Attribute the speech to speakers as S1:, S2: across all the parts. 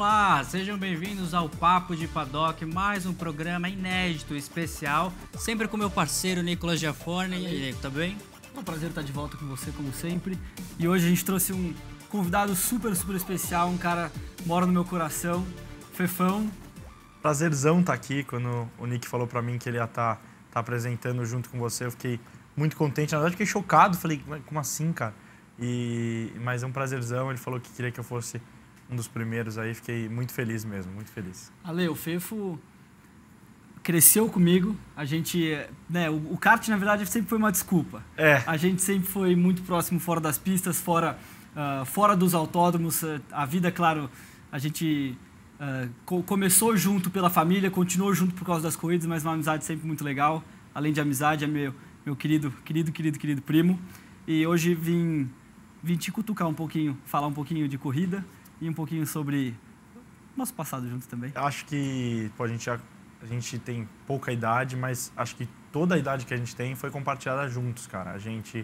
S1: Olá, sejam bem-vindos ao Papo de Paddock, mais um programa inédito, especial, sempre com meu parceiro Nicolas Giafone. E aí, Nico, tá bem?
S2: É um prazer estar de volta com você, como sempre. E hoje a gente trouxe um convidado super especial, um cara que mora no meu coração, Fefão.
S3: Prazerzão estar aqui. Quando o Nick falou pra mim que ele ia estar apresentando junto com você, eu fiquei muito contente. Na verdade, fiquei chocado. Falei, como assim, cara? Mas é um prazerzão. Ele falou que queria que eu fosse um dos primeiros aí. Fiquei muito feliz mesmo, muito feliz.
S2: Ale, o Fefo cresceu comigo. A gente, né, o kart, na verdade, sempre foi uma desculpa. A gente sempre foi muito próximo fora das pistas, fora dos autódromos. A vida, claro, a gente começou junto pela família, continuou junto por causa das corridas, mas uma amizade sempre muito legal. Além de amizade, é meu querido primo. E hoje vim te cutucar um pouquinho, falar um pouquinho de corrida e um pouquinho sobre nosso passado juntos também.
S3: Acho que a gente tem pouca idade, mas acho que toda a idade que a gente tem foi compartilhada juntos, cara. A gente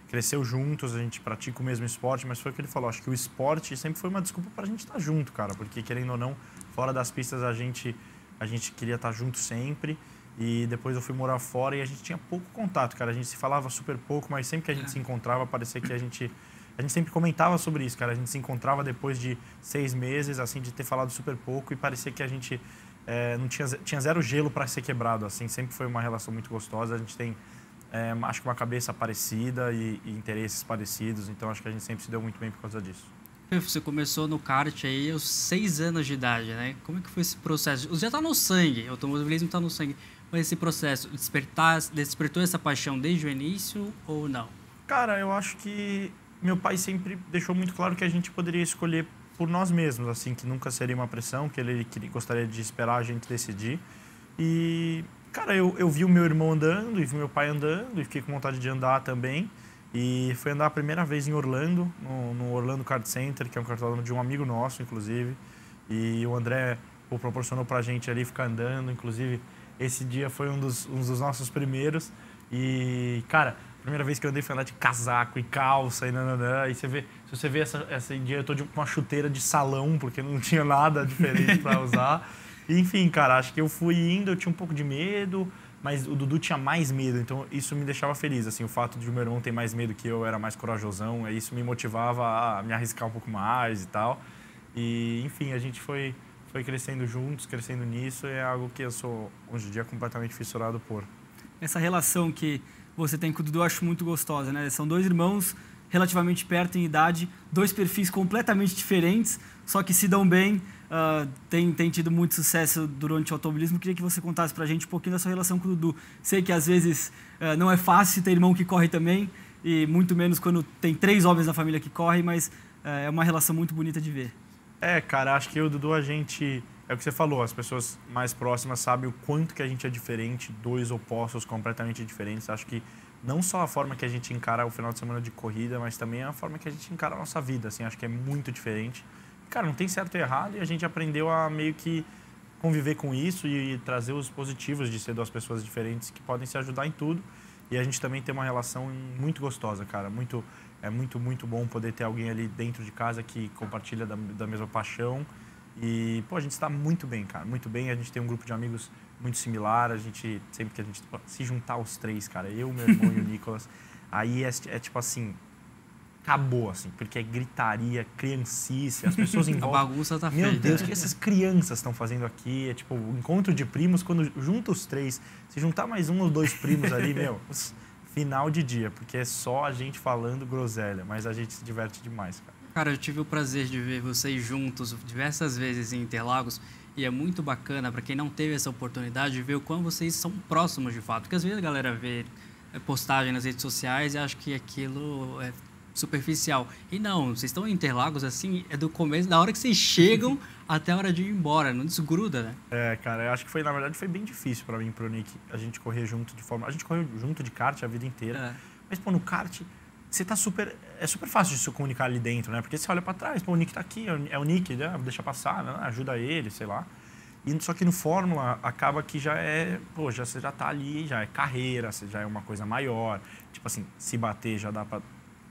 S3: cresceu juntos, a gente pratica o mesmo esporte, mas foi o que ele falou. Acho que o esporte sempre foi uma desculpa pra gente estar junto, cara. Porque, querendo ou não, fora das pistas a gente queria estar junto sempre. E depois eu fui morar fora e a gente tinha pouco contato, cara. A gente se falava super pouco, mas sempre que a gente se encontrava, parecia que a gente sempre comentava sobre isso, cara. A gente se encontrava depois de 6 meses, assim, de ter falado super pouco e parecia que a gente não tinha zero gelo para ser quebrado, assim. Sempre foi uma relação muito gostosa. A gente tem, acho que uma cabeça parecida e interesses parecidos, então acho que a gente sempre se deu muito bem por causa disso.
S1: Você começou no kart aí aos 6 anos de idade, né? Como é que foi esse processo? Já tá no sangue, o automobilismo tá no sangue. Mas esse processo, despertou essa paixão desde o início ou não?
S3: Cara, eu acho que meu pai sempre deixou muito claro que a gente poderia escolher por nós mesmos, assim, que nunca seria uma pressão, que ele gostaria de esperar a gente decidir. E, cara, eu vi o meu irmão andando e vi meu pai andando e fiquei com vontade de andar também. E fui andar a primeira vez em Orlando, no Orlando Kart Center, que é um kartódromo de um amigo nosso, inclusive. E o André proporcionou pra gente ali ficar andando, inclusive esse dia foi um dos nossos primeiros. E, cara, a primeira vez que eu andei foi andar de casaco e calça e nananã. E se você vê esse dia, eu tô com uma chuteira de salão, porque não tinha nada diferente para usar. E, enfim, cara, acho que eu fui indo, eu tinha um pouco de medo, mas o Dudu tinha mais medo, então isso me deixava feliz, assim, o fato de o meu irmão ter mais medo que eu era mais corajosão, isso me motivava a me arriscar um pouco mais e tal. E, enfim, a gente foi crescendo juntos, crescendo nisso, é algo que eu sou, hoje em dia, completamente fissurado por.
S2: Essa relação que você tem com o Dudu eu acho muito gostosa, né? São 2 irmãos relativamente perto em idade, 2 perfis completamente diferentes, só que se dão bem, tem tido muito sucesso durante o automobilismo. Queria que você contasse pra gente um pouquinho da sua relação com o Dudu. Sei que às vezes não é fácil ter irmão que corre também, e muito menos quando tem 3 homens na família que correm, mas é uma relação muito bonita de ver.
S3: Cara, acho que eu e o Dudu, é o que você falou, as pessoas mais próximas sabem o quanto que a gente é diferente, 2 opostos completamente diferentes. Acho que não só a forma que a gente encara o final de semana de corrida, mas também a forma que a gente encara a nossa vida, assim, acho que é muito diferente. Cara, não tem certo e errado e a gente aprendeu a meio que conviver com isso e trazer os positivos de ser 2 pessoas diferentes que podem se ajudar em tudo. E a gente também tem uma relação muito gostosa, cara, é muito bom poder ter alguém ali dentro de casa que compartilha da mesma paixão. E, a gente está muito bem, cara, muito bem. A gente tem um grupo de amigos muito similar. Sempre que a gente se juntar os 3, cara, eu, meu irmão e o Nicolas, aí é tipo assim, acabou, assim, porque é gritaria, criancice, as pessoas em volta.
S1: A bagunça tá
S3: feita. Meu Deus, o que
S1: né?
S3: essas crianças estão fazendo aqui? É tipo, o encontro de primos, quando junta os 3, se juntar mais 1 ou 2 primos ali, meu, final de dia, porque é só a gente falando groselha, mas a gente se diverte demais, cara.
S1: Cara, eu tive o prazer de ver vocês juntos diversas vezes em Interlagos e é muito bacana para quem não teve essa oportunidade de ver o quão vocês são próximos de fato. Porque às vezes a galera vê postagem nas redes sociais e acha que aquilo é superficial. E não, vocês estão em Interlagos assim, é do começo, da hora que vocês chegam até a hora de ir embora, não desgruda, né?
S3: Cara, eu acho que na verdade foi bem difícil para mim e pro Nick a gente correr junto a gente correu junto de kart a vida inteira. Mas, no kart você tá é super fácil de se comunicar ali dentro, né? Porque você olha para trás, o Nick tá aqui, é o Nick, né? Deixa passar, né? Ajuda ele, sei lá. Só que no Fórmula acaba que você já tá ali, já é carreira, já é uma coisa maior. Tipo assim, se bater já dá para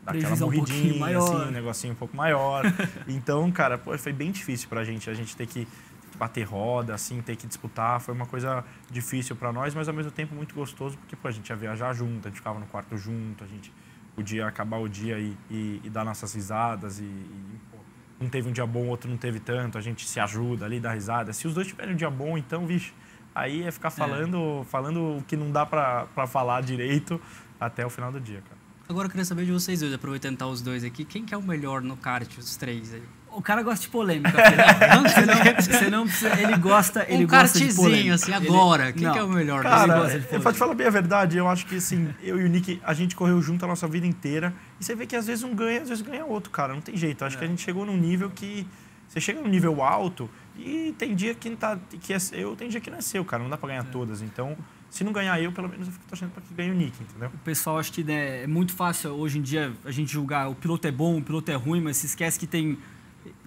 S3: dar aquela morridinha, assim, um negocinho um pouco maior. Então, cara, pô, foi bem difícil pra gente. A gente ter que bater roda, assim, ter que disputar. Foi uma coisa difícil pra nós, mas ao mesmo tempo muito gostoso, porque pô, a gente ia viajar junto, a gente ficava no quarto junto, a gente podia acabar o dia e dar nossas risadas. Pô, um teve um dia bom, o outro não teve tanto, a gente se ajuda ali, dá risada. Se os dois tiverem um dia bom, então, vixe, aí é ficar falando o que não dá pra falar direito até o final do dia, cara.
S1: Agora eu queria saber de vocês dois, aproveitando que tá os dois aqui, quem que é o melhor no kart, os três aí?
S2: O cara gosta de polêmica. Você não precisa, ele gosta de polêmica.
S1: Assim, agora. Quem que é o melhor?
S3: Cara, pra te falar bem a verdade, eu acho que assim, eu e o Nick, a gente correu junto a nossa vida inteira. E você vê que às vezes um ganha, às vezes ganha outro, cara. Não tem jeito. Eu acho que a gente chegou num nível que... Você chega num nível alto e tem dia que não tá... Que é seu, tem dia que não é seu, cara. Não dá pra ganhar todas. Então... Se não ganhar eu, pelo menos eu fico torcendo para que ganhe o Nick, entendeu?
S2: O pessoal acha que é muito fácil hoje em dia a gente julgar o piloto é bom, o piloto é ruim, mas se esquece que tem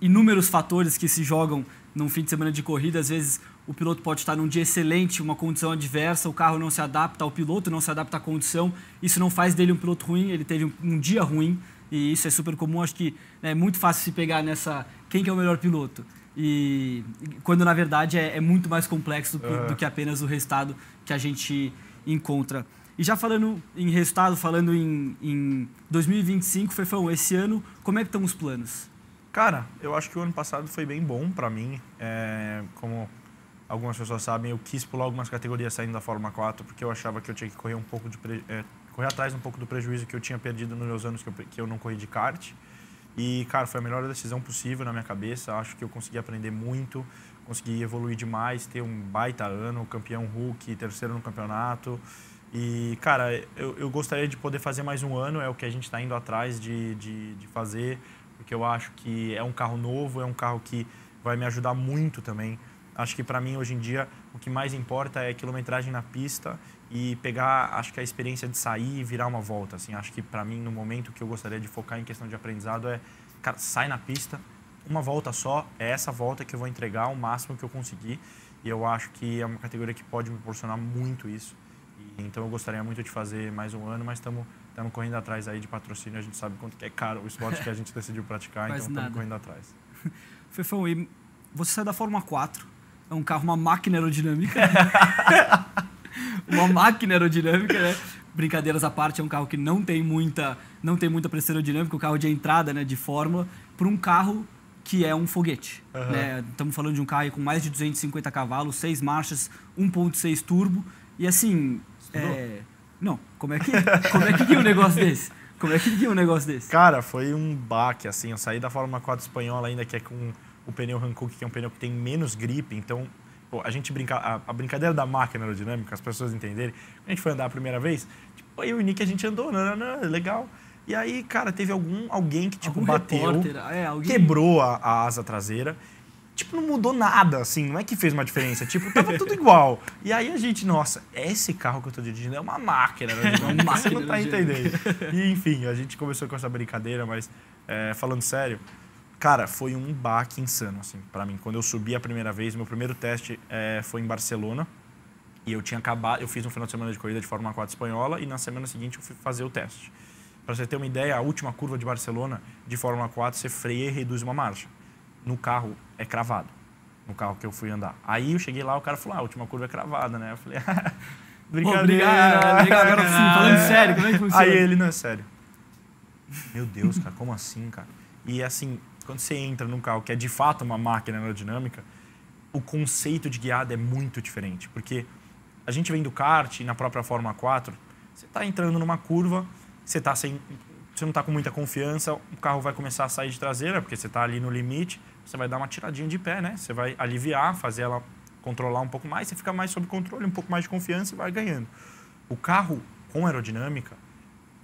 S2: inúmeros fatores que se jogam num fim de semana de corrida. Às vezes o piloto pode estar num dia excelente, uma condição adversa, o carro não se adapta ao piloto, não se adapta à condição. Isso não faz dele um piloto ruim, ele teve um dia ruim e isso é super comum. Acho que é muito fácil se pegar nessa quem que é o melhor piloto. E quando na verdade é muito mais complexo do que apenas o resultado que a gente encontra. E já falando em resultado, falando em 2025, Fefão, esse ano, como é que estão os planos?
S3: Cara, eu acho que o ano passado foi bem bom para mim. Como algumas pessoas sabem, eu quis pular algumas categorias saindo da Fórmula 4, porque eu achava que eu tinha que correr correr atrás um pouco do prejuízo que eu tinha perdido nos meus anos que eu não corri de kart. E, cara, foi a melhor decisão possível na minha cabeça. Acho que eu consegui aprender muito, consegui evoluir demais, ter um baita ano, campeão Hulk, terceiro no campeonato. E, cara, eu gostaria de poder fazer mais um ano, é o que a gente está indo atrás de fazer, porque eu acho que é um carro novo, é um carro que vai me ajudar muito também. Acho que, para mim, hoje em dia, o que mais importa é a quilometragem na pista e pegar, acho que a experiência de sair e virar uma volta, assim. Acho que para mim, no momento que eu gostaria de focar em questão de aprendizado cara, sai na pista, uma volta só, é essa volta que eu vou entregar o máximo que eu conseguir. E eu acho que é uma categoria que pode me proporcionar muito isso. Então eu gostaria muito de fazer mais um ano, mas estamos correndo atrás aí de patrocínio. A gente sabe quanto que é caro o esporte que a gente decidiu praticar, então estamos correndo atrás.
S2: Fefão, e você sai da Fórmula 4, é um carro, uma máquina aerodinâmica. Uma máquina aerodinâmica, né? Brincadeiras à parte, é um carro que não tem muita pressão aerodinâmica, o carro de entrada, né, de Fórmula, para um carro que é um foguete. Né? Estamos falando de um carro com mais de 250 cavalos, 6 marchas, 1.6 turbo, e assim... Não, como é que é um negócio desse? Como é que é um negócio desse?
S3: Cara, foi um baque, assim, eu saí da Fórmula 4 espanhola ainda, que é com o pneu Hankook, que é um pneu que tem menos gripe, então... Pô, a gente a brincadeira da máquina aerodinâmica, as pessoas entenderem. Quando a gente foi andar a primeira vez, tipo, eu e o Nick a gente andou, legal. E aí, cara, teve alguém que tipo, bateu, quebrou a asa traseira. Tipo, não mudou nada, assim, não é que fez uma diferença. Tipo, tava tudo igual. E aí a gente, nossa, esse carro que eu tô dirigindo é uma máquina aerodinâmica, você não tá entendendo. E enfim, a gente começou com essa brincadeira, mas falando sério, cara, foi um baque insano, assim, pra mim. Quando eu subi a primeira vez, meu primeiro teste foi em Barcelona. E eu fiz um final de semana de corrida de Fórmula 4 espanhola e na semana seguinte eu fui fazer o teste. Pra você ter uma ideia, a última curva de Barcelona de Fórmula 4, você freia e reduz uma marcha. No carro é cravado, no carro que eu fui andar. Aí eu cheguei lá, o cara falou, a última curva é cravada, né? Eu falei, brincadeira.
S2: Obrigado, agora sim, falando sério, como é que funciona?
S3: Aí ele, não é sério. Meu Deus, cara, como assim, cara? E assim... Quando você entra num carro que é de fato uma máquina aerodinâmica, o conceito de guiada é muito diferente. Porque a gente vem do kart e na própria Fórmula 4, você está entrando numa curva, você não está com muita confiança, o carro vai começar a sair de traseira, porque você está ali no limite, você vai dar uma tiradinha de pé, né? Você vai aliviar, fazer ela controlar um pouco mais, você fica mais sob controle, um pouco mais de confiança e vai ganhando. O carro com aerodinâmica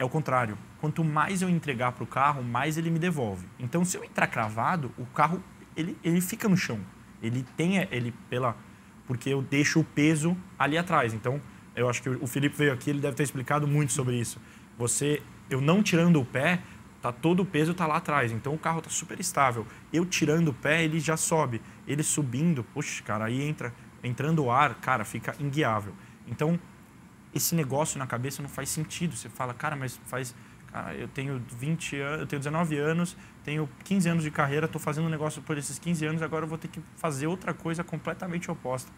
S3: é o contrário. Quanto mais eu entregar para o carro, mais ele me devolve. Então, se eu entrar cravado, o carro ele fica no chão. Porque eu deixo o peso ali atrás. Então, eu acho que o Felipe veio aqui, ele deve ter explicado muito sobre isso. Eu não tirando o pé, todo o peso está lá atrás. Então, o carro está super estável. Eu tirando o pé, ele já sobe. Ele subindo, puxa, cara, aí entrando o ar, cara, fica inguiável. Então, esse negócio na cabeça não faz sentido. Você fala, cara, mas faz Cara, eu tenho 20 anos, eu tenho 19 anos, tenho 15 anos de carreira, estou fazendo um negócio por esses 15 anos, agora eu vou ter que fazer outra coisa completamente oposta.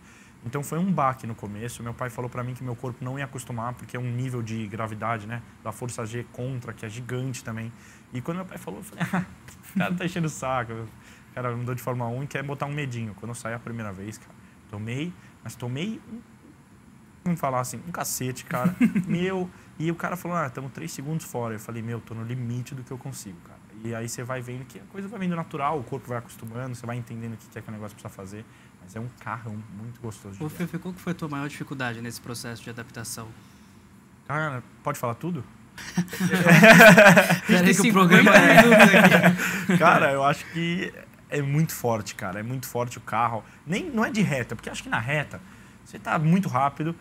S3: Então foi um baque no começo. Meu pai falou para mim que meu corpo não ia acostumar, porque é um nível de gravidade, né, da força G contra, que é gigante também. E quando meu pai falou, eu falei, o cara tá enchendo o saco. O cara andou de Fórmula 1 e quer botar um medinho. Quando eu saí a primeira vez, cara, tomei, vamos falar assim, um cacete, cara. E o cara falou, estamos 3 segundos fora. Eu falei, tô no limite do que eu consigo, cara. E aí você vai vendo que a coisa vai vindo natural, o corpo vai acostumando, você vai entendendo o que é que o negócio precisa fazer. Mas é um carrão muito gostoso de
S1: Ô, Fefe, qual que foi a tua maior dificuldade nesse processo de adaptação?
S3: Cara, pode falar tudo?
S1: Peraí que o programa é aqui.
S3: Cara, eu acho que é muito forte, cara. É muito forte o carro. Não é de reta, porque acho que na reta você tá muito rápido.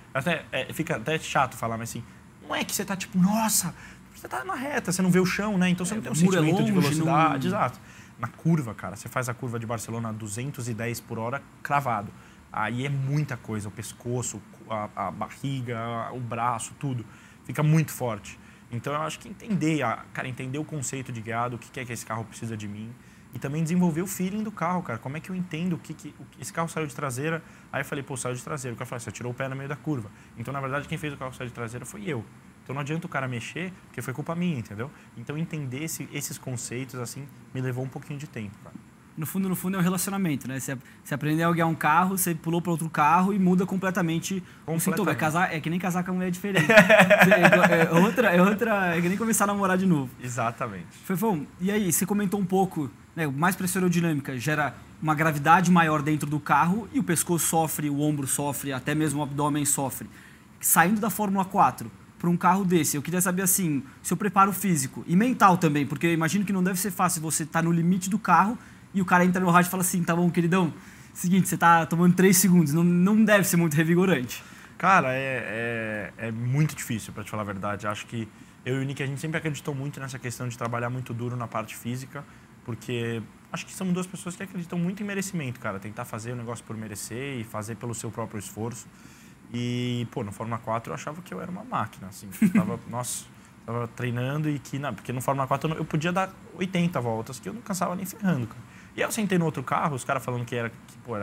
S3: Fica até chato falar, mas assim, não é que você tá tipo, nossa, você tá na reta, você não vê o chão, né? Então você não tem um sentimento de velocidade. Exato. Na curva, cara, você faz a curva de Barcelona a 210 por hora cravado. Aí é muita coisa, o pescoço, a barriga, o braço, tudo. Fica muito forte. Então eu acho que entender o conceito de guiado, o que é que esse carro precisa de mim. E também desenvolver o feeling do carro, cara. Como é que eu entendo esse carro saiu de traseira? Aí eu falei, saiu de traseira. O cara falou, você tirou o pé no meio da curva. Então, na verdade, quem fez o carro sair de traseira foi eu. Então não adianta o cara mexer, porque foi culpa minha, entendeu? Então entender esses conceitos, assim, me levou um pouquinho de tempo, cara.
S2: No fundo é um relacionamento, né? Você aprendeu a guiar um carro, você pulou para outro carro e muda completamente o sintoma. É que nem casar com a mulher diferente. É que nem começar a namorar de novo.
S3: Exatamente.
S2: Fefão, e aí, você comentou um pouco, né? Mais pressão aerodinâmica gera uma gravidade maior dentro do carro e o pescoço sofre, o ombro sofre, até mesmo o abdômen sofre. Saindo da Fórmula 4 para um carro desse, eu queria saber assim, seu preparo físico e mental também, porque eu imagino que não deve ser fácil você estar no limite do carro e o cara entra no rádio e fala assim, tá bom, queridão, seguinte, você tá tomando 3 segundos, não deve ser muito revigorante.
S3: Cara, é muito difícil, para te falar a verdade. Acho que eu e o Nick, a gente sempre acreditou muito nessa questão de trabalhar muito duro na parte física, porque acho que são 2 pessoas que acreditam muito em merecimento, cara, tentar fazer o negócio por merecer e fazer pelo seu próprio esforço. E, no Fórmula 4 eu achava que eu era uma máquina, assim. Tava treinando porque no Fórmula 4 eu podia dar 80 voltas, que eu não cansava nem ferrando, cara. E aí eu sentei no outro carro, os caras falando que era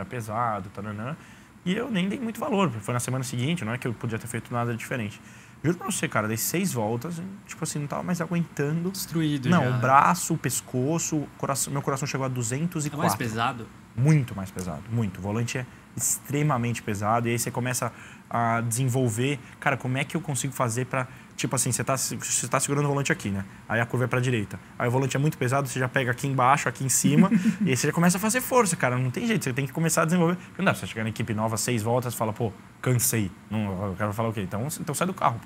S3: pesado, taranã, e eu nem dei muito valor. Foi na semana seguinte, não é que eu podia ter feito nada diferente. Juro pra você, cara, dei 6 voltas, tipo assim, não tava mais aguentando.
S1: Destruído
S3: já.
S1: Não,
S3: o braço, o pescoço, meu coração chegou a 204.
S1: É mais pesado?
S3: Muito mais pesado, muito. O volante é extremamente pesado e aí você começa a desenvolver, cara, como é que eu consigo fazer para, tipo assim, você tá segurando o volante aqui, né? Aí a curva é para direita. Aí o volante é muito pesado, você já pega aqui embaixo, aqui em cima e aí você já começa a fazer força, cara, não tem jeito, você tem que começar a desenvolver. Não dá pra você chegar na equipe nova, 6 voltas, fala, cansei. Não, o cara vai falar o quê? Então sai do carro,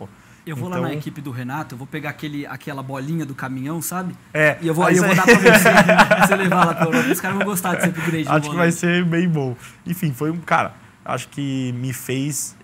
S2: Eu vou lá na equipe do Renato, eu vou pegar aquela bolinha do caminhão, sabe?
S3: É.
S2: E eu vou dar pra você levar lá pra Europa. Os caras vão gostar de ser upgrade.
S3: Acho que vai ser bem bom. Enfim, foi acho que me fez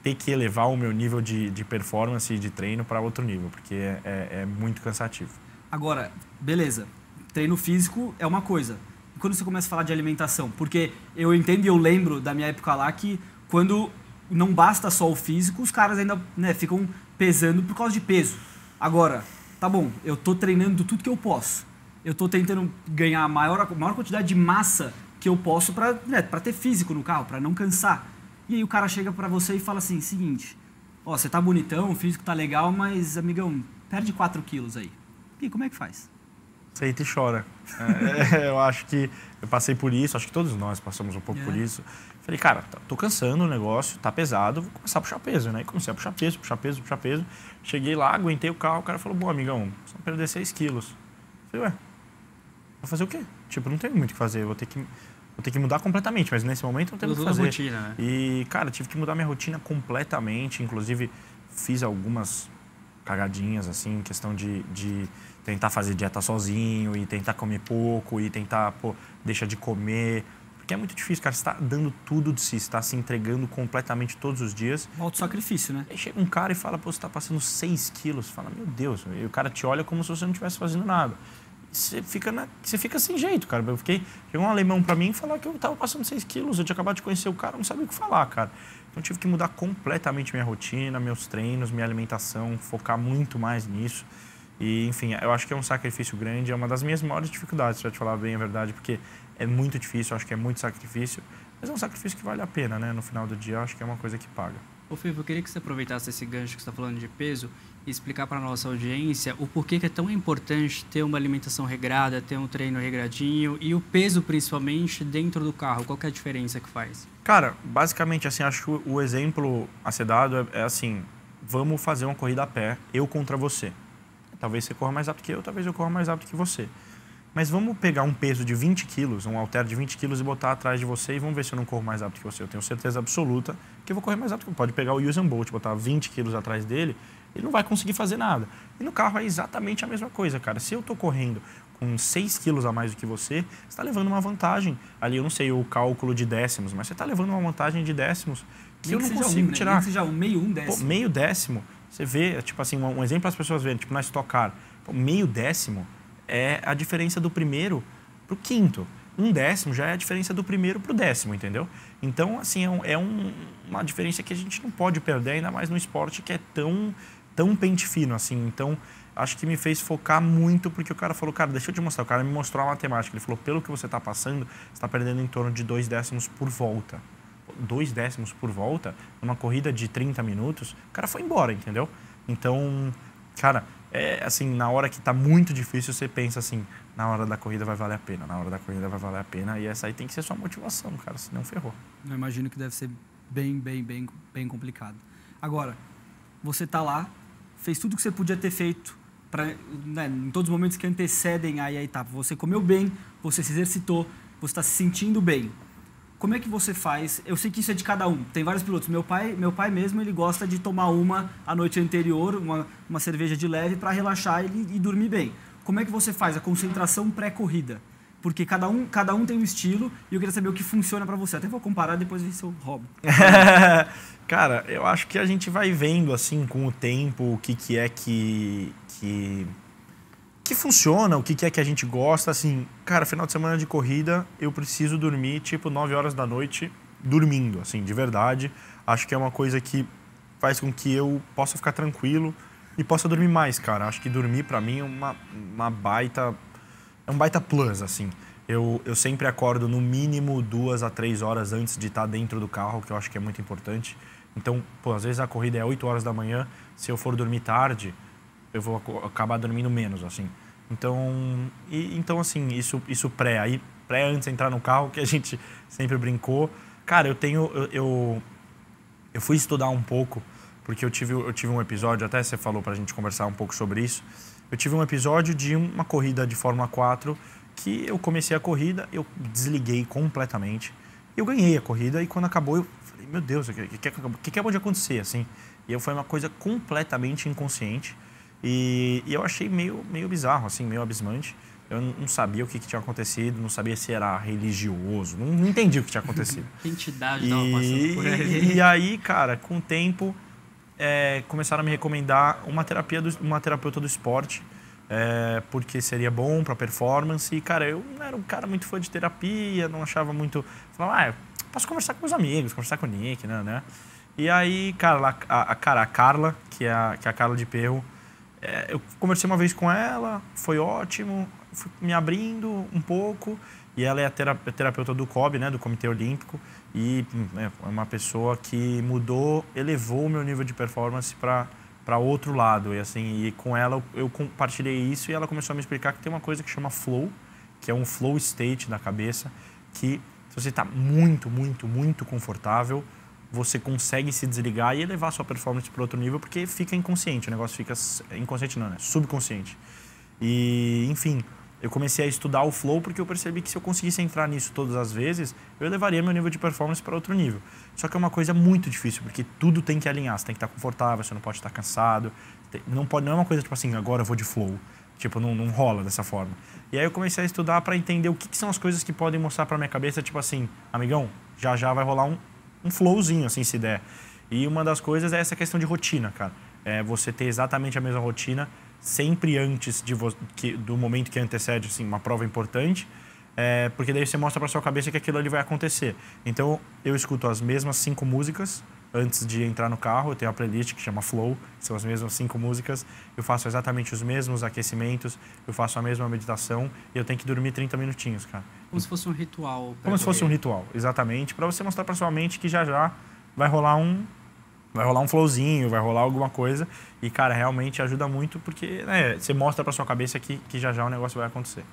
S3: ter que elevar o meu nível de performance e de treino para outro nível, porque é muito cansativo.
S2: Agora, beleza, treino físico é uma coisa. E quando você começa a falar de alimentação? Porque eu entendo e eu lembro da minha época lá que quando não basta só o físico, os caras ainda ficam pesando por causa de peso. Agora, tá bom, eu tô treinando tudo que eu posso. Eu tô tentando ganhar a maior quantidade de massa que eu posso para ter físico no carro, para não cansar. E aí o cara chega para você e fala assim, seguinte, você tá bonitão, o físico tá legal, mas, amigão, perde 4 quilos aí. E como é que faz?
S3: Aceita e chora. Eu acho que eu passei por isso, acho que todos nós passamos um pouco por isso. Falei, cara, tô cansando o negócio, tá pesado, vou começar a puxar peso, né? E comecei a puxar peso. Cheguei lá, aguentei o carro, o cara falou, bom, amigão, você vai perder 6 quilos. Falei, vou fazer o quê? Tipo, não tem muito o que fazer, vou ter que mudar completamente, mas nesse momento não tem o que fazer.
S1: Rotina, né?
S3: E, cara, tive que mudar minha rotina completamente, inclusive fiz algumas cagadinhas, assim, em questão de tentar fazer dieta sozinho e tentar comer pouco e tentar, deixa de comer. Porque é muito difícil, cara. Você está dando tudo de si, você está se entregando completamente todos os dias.
S2: Autossacrifício, né?
S3: Aí chega um cara e fala, você está passando 6 quilos. Você fala, meu Deus. E o cara te olha como se você não estivesse fazendo nada. Você fica sem jeito, cara. Chegou um alemão para mim e falou que eu estava passando 6 quilos. Eu tinha acabado de conhecer o cara, não sabia o que falar, cara. Então eu tive que mudar completamente minha rotina, meus treinos, minha alimentação, focar muito mais nisso. E, enfim, eu acho que é um sacrifício grande, é uma das minhas maiores dificuldades, pra te falar bem a verdade, porque é muito difícil, eu acho que é muito sacrifício, mas é um sacrifício que vale a pena, né? No final do dia, eu acho que é uma coisa que paga.
S1: Ô, Fivo, eu queria que você aproveitasse esse gancho que você está falando de peso e explicar para a nossa audiência o porquê que é tão importante ter uma alimentação regrada, ter um treino regradinho e o peso, principalmente, dentro do carro. Qual que é a diferença que faz?
S3: Cara, basicamente, assim, acho que o exemplo a ser dado é assim, vamos fazer uma corrida a pé, eu contra você. Talvez você corra mais rápido que eu, talvez eu corra mais rápido que você. Mas vamos pegar um peso de 20 quilos, um halter de 20 quilos e botar atrás de você e vamos ver se eu não corro mais rápido que você. Eu tenho certeza absoluta que eu vou correr mais rápido. Pode pegar o Usain Bolt, botar 20 quilos atrás dele, ele não vai conseguir fazer nada. E no carro é exatamente a mesma coisa, cara. Se eu tô correndo com 6 quilos a mais do que você está levando uma vantagem. Ali eu não sei o cálculo de décimos, mas você está levando uma vantagem de décimos que eu não consigo tirar.
S2: Nem que seja um décimo.
S3: Pô, meio décimo, você vê, tipo assim, um exemplo para as pessoas verem, tipo na Stock Car, meio décimo é a diferença do primeiro para o quinto. Um décimo já é a diferença do primeiro para o décimo, entendeu? Então, assim, uma diferença que a gente não pode perder, ainda mais no esporte que é tão pente fino, assim. Então, acho que me fez focar muito, porque o cara falou, cara, deixa eu te mostrar. O cara me mostrou a matemática. Ele falou, pelo que você está passando, você está perdendo em torno de 2 décimos por volta. 2 décimos por volta, numa corrida de 30 minutos, o cara foi embora, entendeu? Então, cara, assim, na hora que tá muito difícil, você pensa assim, na hora da corrida vai valer a pena, na hora da corrida vai valer a pena, e essa aí tem que ser sua motivação, cara, senão ferrou.
S2: Eu imagino que deve ser bem complicado. Agora, você tá lá, fez tudo que você podia ter feito né, em todos os momentos que antecedem aí a etapa. Você comeu bem, você se exercitou, você está se sentindo bem. Como é que você faz? Eu sei que isso é de cada um. Tem vários pilotos. Meu pai mesmo, ele gosta de tomar uma a noite anterior, uma cerveja de leve para relaxar e dormir bem. Como é que você faz a concentração pré-corrida? Porque cada um tem um estilo e eu queria saber o que funciona para você. Até vou comparar depois ver se eu roubo.
S3: Cara, eu acho que a gente vai vendo assim com o tempo o que é que funciona, o que é que a gente gosta, assim, cara, final de semana de corrida, eu preciso dormir, tipo, 9 horas da noite, dormindo, assim, de verdade. Acho que é uma coisa que faz com que eu possa ficar tranquilo e possa dormir mais, cara. Acho que dormir, pra mim, é uma baita... É um baita plus, assim. Eu sempre acordo no mínimo 2 a 3 horas antes de estar dentro do carro, que eu acho que é muito importante. Então, pô, às vezes a corrida é 8 horas da manhã, se eu for dormir tarde, eu vou acabar dormindo menos, assim. Então assim, isso pré antes de entrar no carro, que a gente sempre brincou. Cara, eu fui estudar um pouco, porque eu tive um episódio, até você falou pra gente conversar um pouco sobre isso. Eu tive um episódio de uma corrida de Fórmula 4, que eu comecei a corrida, eu desliguei completamente. Eu ganhei a corrida e quando acabou eu falei, meu Deus, o que acabou de acontecer, assim? E foi uma coisa completamente inconsciente. E eu achei meio bizarro, assim, meio abismante. Eu não sabia o que tinha acontecido, não sabia se era religioso, não entendi o que tinha acontecido.
S1: Que entidade estava passando por aí?
S3: E aí, cara, com o tempo, começaram a me recomendar uma terapeuta do esporte, porque seria bom para performance. E, cara, eu não era um cara muito fã de terapia, não achava muito... Falava, posso conversar com meus amigos, conversar com o Nick, né? E aí, cara, a Carla, que é a Carla de Perro, eu conversei uma vez com ela, foi ótimo, fui me abrindo um pouco, e ela é a terapeuta do COB, né, do Comitê Olímpico, e é uma pessoa que elevou o meu nível de performance para outro lado, e assim, e com ela eu compartilhei isso e ela começou a me explicar que tem uma coisa que chama flow, que é um flow state da cabeça, que se você está muito confortável, você consegue se desligar e elevar sua performance para outro nível, porque fica inconsciente, o negócio fica... Inconsciente não, né? Subconsciente. E, enfim, eu comecei a estudar o flow porque eu percebi que se eu conseguisse entrar nisso todas as vezes, eu elevaria meu nível de performance para outro nível. Só que é uma coisa muito difícil, porque tudo tem que alinhar. Você tem que estar confortável, você não pode estar cansado. Não é uma coisa tipo assim, agora eu vou de flow. Tipo, não rola dessa forma. E aí eu comecei a estudar para entender o que são as coisas que podem mostrar para minha cabeça, tipo assim, amigão, já vai rolar um flowzinho, assim, se der. E uma das coisas é essa questão de rotina, cara. Você ter exatamente a mesma rotina, sempre antes do momento que antecede, assim, uma prova importante, porque daí você mostra pra sua cabeça que aquilo ali vai acontecer. Então, eu escuto as mesmas 5 músicas antes de entrar no carro. Eu tenho a playlist que chama Flow, são as mesmas 5 músicas. Eu faço exatamente os mesmos aquecimentos, eu faço a mesma meditação e eu tenho que dormir 30 minutinhos, cara.
S1: Como se fosse um ritual.
S3: Como se fosse um ritual, exatamente, para você mostrar para sua mente que já vai rolar um flowzinho, vai rolar alguma coisa. E, cara, realmente ajuda muito porque, né, você mostra para sua cabeça que já o negócio vai acontecer.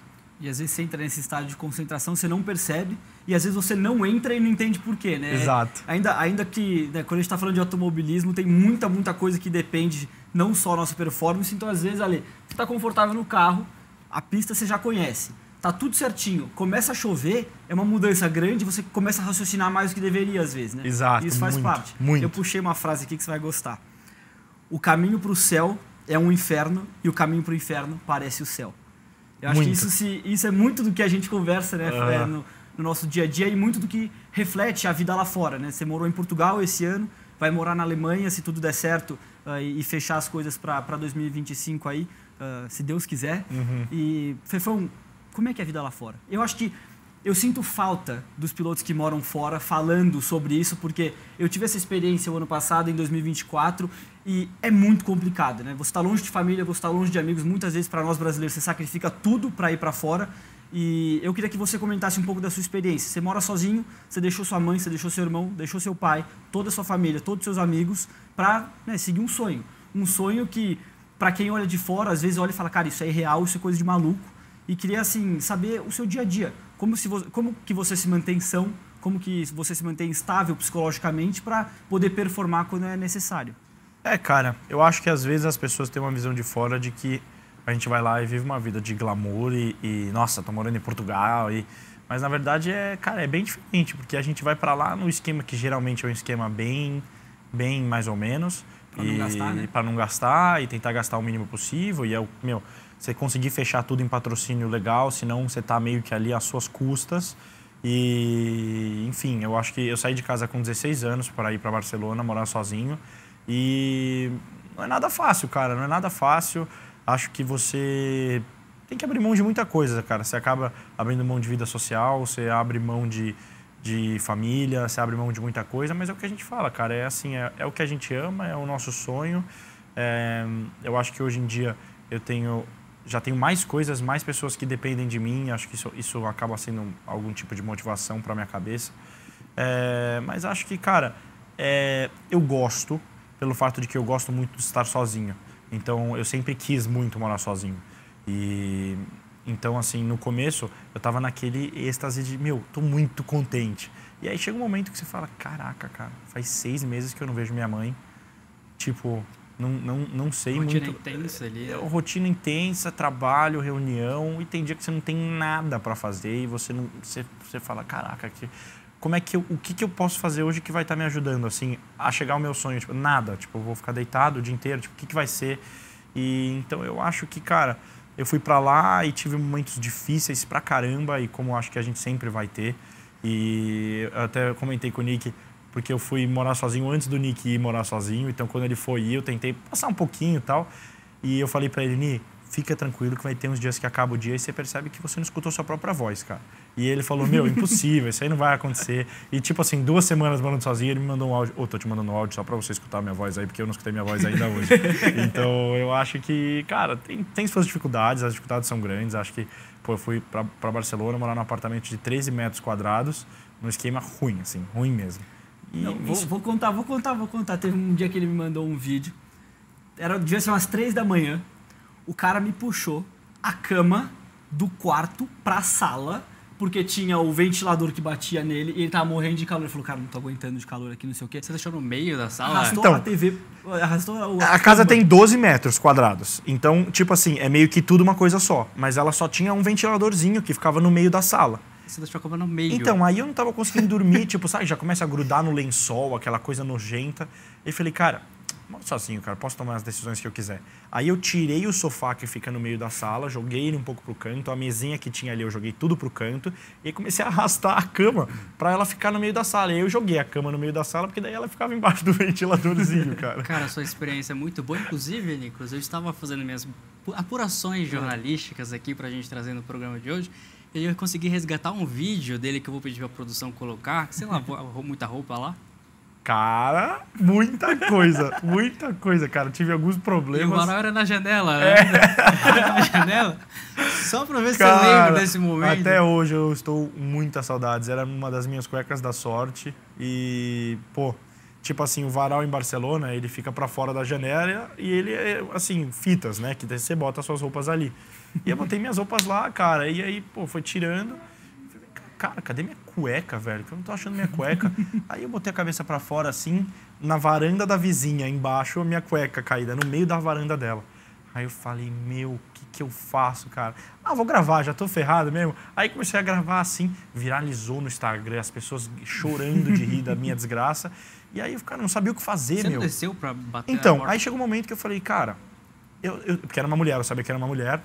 S2: E às vezes você entra nesse estado de concentração, você não percebe, e às vezes você não entra e não entende por quê, né?
S3: Exato.
S2: Ainda que, né, quando a gente está falando de automobilismo, tem muita coisa que depende não só da nossa performance, então às vezes, ali, você está confortável no carro, a pista você já conhece, tá tudo certinho, começa a chover, é uma mudança grande, você começa a raciocinar mais do que deveria às vezes, né?
S3: Exato.
S2: Isso faz parte.
S3: Muito.
S2: Eu puxei uma frase aqui que você vai gostar. O caminho para o céu é um inferno e o caminho para o inferno parece o céu. Eu acho que isso é muito do que a gente conversa, né, no nosso dia a dia e muito do que reflete a vida lá fora, né? Você morou em Portugal esse ano, vai morar na Alemanha, se tudo der certo e fechar as coisas para 2025 aí, se Deus quiser.
S3: Uhum.
S2: E, Fefão, como é que é a vida lá fora? Eu acho que eu sinto falta dos pilotos que moram fora falando sobre isso, porque eu tive essa experiência o ano passado, em 2024, e é muito complicado, né? Você está longe de família, você está longe de amigos, muitas vezes para nós brasileiros você sacrifica tudo para ir para fora, e eu queria que você comentasse um pouco da sua experiência. Você mora sozinho, você deixou sua mãe, você deixou seu irmão, deixou seu pai, toda a sua família, todos os seus amigos, para, né, seguir um sonho. Um sonho que, para quem olha de fora, às vezes olha e fala, cara, isso é irreal, isso é coisa de maluco, e queria, assim, saber o seu dia a dia. Como que você se mantém são, como que você se mantém estável psicologicamente para poder performar quando é necessário.
S3: Cara, eu acho que às vezes as pessoas têm uma visão de fora de que a gente vai lá e vive uma vida de glamour e nossa, tô morando em Portugal. Mas na verdade cara, é bem diferente, porque a gente vai para lá no esquema que geralmente é um esquema bem mais ou menos.
S2: Para não gastar, né?
S3: Para não gastar e tentar gastar o mínimo possível. E você conseguir fechar tudo em patrocínio legal, senão você tá meio que ali às suas custas. E, enfim, eu acho que eu saí de casa com 16 anos para ir para Barcelona, morar sozinho. E não é nada fácil, cara, não é nada fácil. Acho que você tem que abrir mão de muita coisa, cara. Você acaba abrindo mão de vida social, você abre mão de família, você abre mão de muita coisa, mas é o que a gente fala, cara. É assim, é o que a gente ama, é o nosso sonho. Eu acho que hoje em dia já tenho mais coisas, mais pessoas que dependem de mim. Acho que isso acaba sendo algum tipo de motivação para minha cabeça. Mas acho que, cara, eu gosto, pelo fato de que eu gosto muito de estar sozinho. Então, eu sempre quis muito morar sozinho. Então, assim, no começo, eu tava naquele êxtase de, tô muito contente. E aí chega um momento que você fala, caraca, cara, faz 6 meses que eu não vejo minha mãe. Tipo, não sei muito.
S1: Rotina intensa ali.
S3: Rotina intensa, trabalho, reunião, e tem dia que você não tem nada para fazer e você fala, caraca, o que eu posso fazer hoje que vai estar me ajudando, assim, a chegar ao meu sonho? Tipo, nada, tipo, eu vou ficar deitado o dia inteiro, tipo, o que vai ser? E então eu acho que, cara, eu fui para lá e tive momentos difíceis pra caramba, e como eu acho que a gente sempre vai ter. E eu até comentei com o Nick, porque eu fui morar sozinho antes do Nick ir morar sozinho, então quando ele foi ir, eu tentei passar um pouquinho e tal, e eu falei pra ele, Nick, fica tranquilo que vai ter uns dias que acaba o dia e você percebe que você não escutou sua própria voz, cara. E ele falou, impossível, isso aí não vai acontecer. E tipo assim, 2 semanas morando sozinho, ele me mandou um áudio, tô te mandando um áudio só pra você escutar a minha voz aí, porque eu não escutei minha voz ainda hoje. Então eu acho que, cara, tem suas dificuldades, as dificuldades são grandes. Acho que, eu fui pra Barcelona morar num apartamento de 13 metros quadrados, num esquema ruim, assim, ruim mesmo.
S2: Não, vou contar. Teve um dia que ele me mandou um vídeo, devia ser umas 3 da manhã, o cara me puxou a cama do quarto pra sala, porque tinha o ventilador que batia nele e ele tava morrendo de calor. Ele falou, cara, não tô aguentando de calor aqui, não sei o quê.
S1: Você deixou no meio da sala?
S2: Arrastou a TV, arrastou
S3: a casa tem 12 metros quadrados. Então, tipo assim, é meio que tudo uma coisa só. Mas ela só tinha um ventiladorzinho que ficava no meio da sala.
S1: Você deixou a cama no meio.
S3: Então, aí eu não tava conseguindo dormir, tipo, sabe, já começa a grudar no lençol, aquela coisa nojenta. E falei, cara, moro sozinho, cara, posso tomar as decisões que eu quiser. Aí eu tirei o sofá que fica no meio da sala, joguei ele um pouco pro canto, a mesinha que tinha ali eu joguei tudo pro canto, e aí comecei a arrastar a cama pra ela ficar no meio da sala. E aí eu joguei a cama no meio da sala, porque daí ela ficava embaixo do ventiladorzinho, cara.
S1: Cara, a sua experiência é muito boa. Inclusive, Nicolas, eu estava fazendo minhas apurações jornalísticas aqui pra gente trazer no programa de hoje, e eu consegui resgatar um vídeo dele que eu vou pedir pra produção colocar. Você lavou muita roupa lá?
S3: Cara, muita coisa, cara. Tive alguns problemas.
S1: E o varal era na janela, né? Na janela. Só pra ver se você lembra desse momento.
S3: Até hoje eu estou muitas saudades. Era uma das minhas cuecas da sorte. E, pô, tipo assim, o varal em Barcelona, ele fica pra fora da janela e ele é, assim, fitas, né? Que você bota as suas roupas ali. E eu botei minhas roupas lá, cara. E aí, pô, foi tirando. Cara, cadê minha cueca, velho? Que eu não tô achando minha cueca. Aí eu botei a cabeça pra fora, assim, na varanda da vizinha, embaixo, a minha cueca caída, no meio da varanda dela. Aí eu falei, meu, o que eu faço, cara? Ah, vou gravar, já tô ferrado mesmo. Aí comecei a gravar assim, viralizou no Instagram, as pessoas chorando de rir da minha desgraça. E aí, cara, não sabia o que fazer,
S1: Você
S3: meu.
S1: Você desceu pra bater
S3: Então,
S1: a porta?
S3: aí chegou um momento que eu falei, cara, porque era uma mulher, eu sabia que era uma mulher.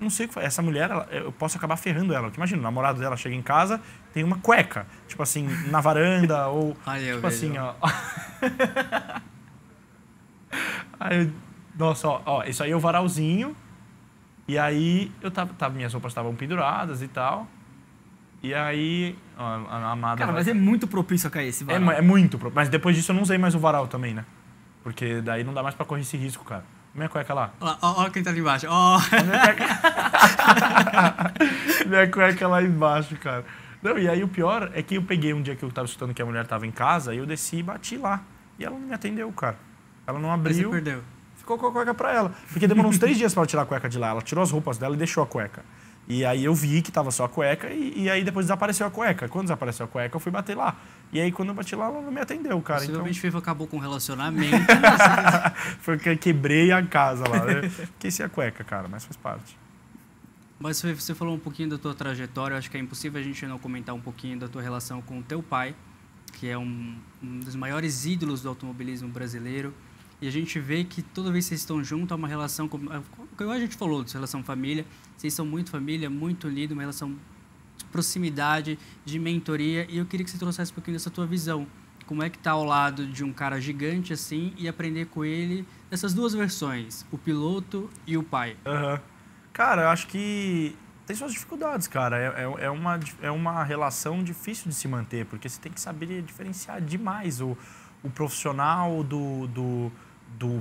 S3: Não sei o que foi. Essa mulher, eu posso acabar ferrando ela. Porque imagina, o namorado dela chega em casa, tem uma cueca. Tipo assim, na varanda, ou...
S1: Aí
S3: tipo assim, ó. Aí, nossa, ó, isso aí é o varalzinho. E aí, minhas roupas estavam penduradas e tal. E aí, ó, a amada...
S2: Cara, mas é muito propício a cair esse varal.
S3: É muito propício. Mas depois disso eu não usei mais o varal também, né? Porque daí não dá mais pra correr esse risco, cara. Minha cueca lá.
S1: Ó quem tá ali embaixo. Ó.
S3: Minha cueca lá embaixo, cara. Não, e aí o pior é que eu peguei um dia que eu tava escutando que a mulher tava em casa, e eu desci e bati lá. E ela não me atendeu, cara. Ela não abriu.
S1: Mas você perdeu.
S3: Ficou com a cueca pra ela. Porque demorou uns 3 dias pra ela tirar a cueca de lá. Ela tirou as roupas dela e deixou a cueca. E aí eu vi que tava só a cueca e aí depois desapareceu a cueca. Quando desapareceu a cueca, eu fui bater lá. E aí quando eu bati lá, ela não me atendeu, cara.
S1: Possivelmente
S3: então...
S1: o FIFA acabou com o relacionamento.
S3: Foi que eu quebrei a casa lá. Esqueci a cueca, cara, mas faz parte.
S1: Mas você falou um pouquinho da tua trajetória. Eu acho que é impossível a gente não comentar um pouquinho da tua relação com o teu pai, que é um dos maiores ídolos do automobilismo brasileiro. E a gente vê que toda vez que vocês estão juntos, há uma relação, como a gente falou, de relação família. Vocês são muito família, muito unidos, uma relação de proximidade, de mentoria. E eu queria que você trouxesse um pouquinho dessa tua visão. Como é que tá ao lado de um cara gigante assim e aprender com ele essas duas versões, o piloto e o pai?
S3: Uhum. Cara, eu acho que tem suas dificuldades, cara. É uma relação difícil de se manter, porque você tem que saber diferenciar demais o profissional do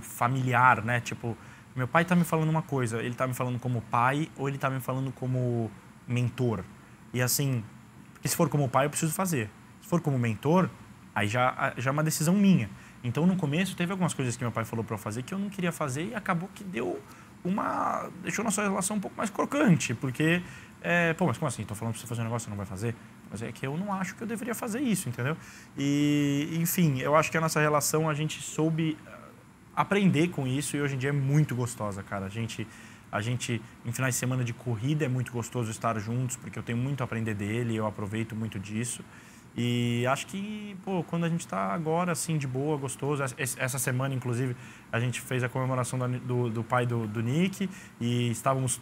S3: familiar, né? Tipo, meu pai tá me falando uma coisa, ele tá me falando como pai ou ele tá me falando como mentor. E assim, porque se for como pai, eu preciso fazer. Se for como mentor, aí já é uma decisão minha. Então, no começo, teve algumas coisas que meu pai falou para eu fazer que eu não queria fazer e acabou que deixou nossa relação um pouco mais crocante, porque, pô, mas como assim? Tô falando pra você fazer um negócio, você não vai fazer? Mas é que eu não acho que eu deveria fazer isso, entendeu? E, enfim, eu acho que a nossa relação, a gente soube aprender com isso e hoje em dia é muito gostosa, cara. A gente, em finais de semana de corrida, é muito gostoso estar juntos, porque eu tenho muito a aprender dele, eu aproveito muito disso. E acho que, pô, quando a gente está agora, assim, de boa, gostoso... Essa semana, inclusive, a gente fez a comemoração do pai do Nick e estávamos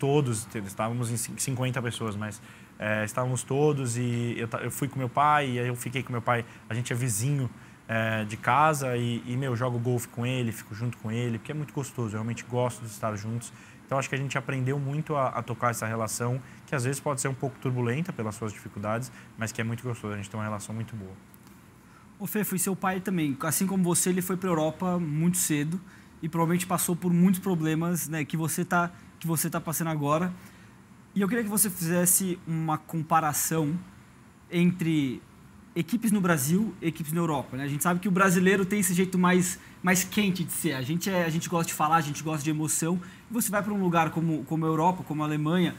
S3: em 50 pessoas, mas estávamos todos e eu fui com meu pai e aí eu fiquei com meu pai. A gente é vizinho de casa e meu, jogo golfe com ele, fico junto com ele, porque é muito gostoso, eu realmente gosto de estar juntos. Então, acho que a gente aprendeu muito a tocar essa relação, que às vezes pode ser um pouco turbulenta pelas suas dificuldades, mas que é muito gostoso. A gente tem uma relação muito boa.
S2: O Fê, foi seu pai também. Assim como você, ele foi para a Europa muito cedo e provavelmente passou por muitos problemas, né, que você tá passando agora. E eu queria que você fizesse uma comparação entre equipes no Brasil e equipes na Europa, né? A gente sabe que o brasileiro tem esse jeito mais quente de ser. A gente gosta de falar, a gente gosta de emoção. E você vai para um lugar como a Europa, como a Alemanha,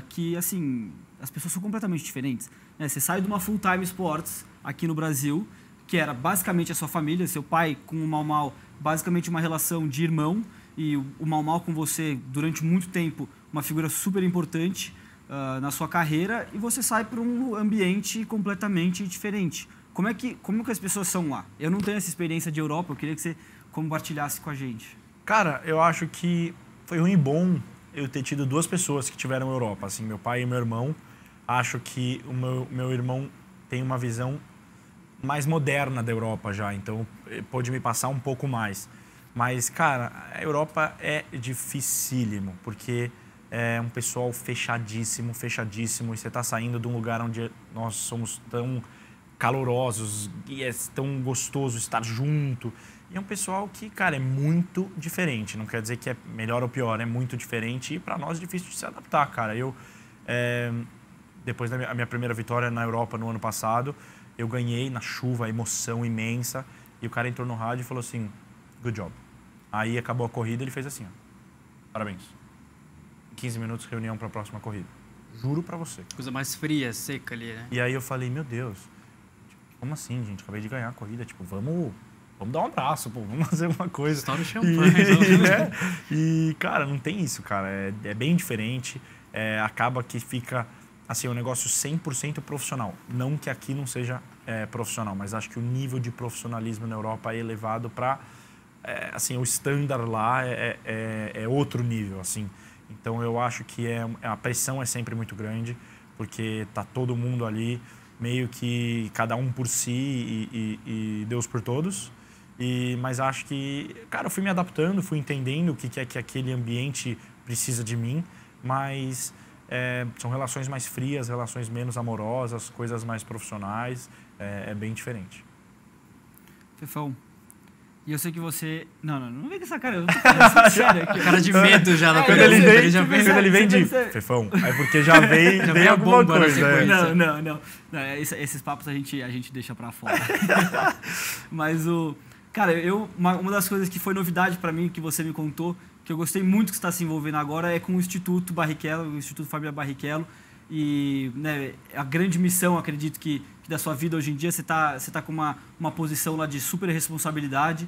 S2: que, assim, as pessoas são completamente diferentes, né? Você sai de uma full-time sports aqui no Brasil, que era basicamente a sua família, seu pai com o Mau Mau, basicamente uma relação de irmão, e o Mau Mau com você durante muito tempo, uma figura super importante na sua carreira, e você sai para um ambiente completamente diferente. Como que as pessoas são lá? Eu não tenho essa experiência de Europa, eu queria que você compartilhasse com a gente.
S3: Cara, eu acho que foi ruim e bom eu ter tido 2 pessoas que tiveram Europa, assim, meu pai e meu irmão. Acho que o meu irmão tem uma visão mais moderna da Europa já, então pôde me passar um pouco mais. Mas, cara, a Europa é dificílimo, porque é um pessoal fechadíssimo, e você está saindo de um lugar onde nós somos tão calorosos, e é tão gostoso estar junto. E é um pessoal que, cara, é muito diferente. Não quer dizer que é melhor ou pior, é muito diferente. E para nós é difícil de se adaptar, cara. Depois da minha primeira vitória na Europa no ano passado, eu ganhei na chuva, emoção imensa. E o cara entrou no rádio e falou assim, good job. Aí acabou a corrida e ele fez assim, ó, parabéns. 15 minutos, reunião para a próxima corrida. Juro para você.
S1: Coisa mais fria, seca ali, né?
S3: E aí eu falei, meu Deus, como assim, gente? Acabei de ganhar a corrida, tipo, vamos dar um abraço, pô, vamos fazer alguma coisa.
S1: Estoura o champanhe.
S3: E, cara, não tem isso, cara. É bem diferente. Acaba que fica, assim, um negócio 100% profissional. Não que aqui não seja profissional, mas acho que o nível de profissionalismo na Europa é elevado para, assim, o standard lá é outro nível, assim. Então, eu acho que a pressão é sempre muito grande, porque tá todo mundo ali, meio que cada um por si e Deus por todos. Mas acho que, cara, eu fui me adaptando, fui entendendo o que é que aquele ambiente precisa de mim, mas são relações mais frias, relações menos amorosas, coisas mais profissionais, é bem diferente.
S2: Fefão, e eu sei que você... Não vem com essa cara, eu tô falando sério aqui.
S1: Cara de medo já.
S3: Quando ele vem de Fefão, é porque já vem alguma
S1: bomba
S3: coisa.
S2: Não. Esses papos a gente deixa pra fora. Mas cara, uma das coisas que foi novidade para mim, que você me contou, que eu gostei muito que você está se envolvendo agora, é com o Instituto Barrichello, o Instituto Família Barrichello. E, né, a grande missão, acredito que da sua vida hoje em dia, você tá com uma posição lá de super responsabilidade,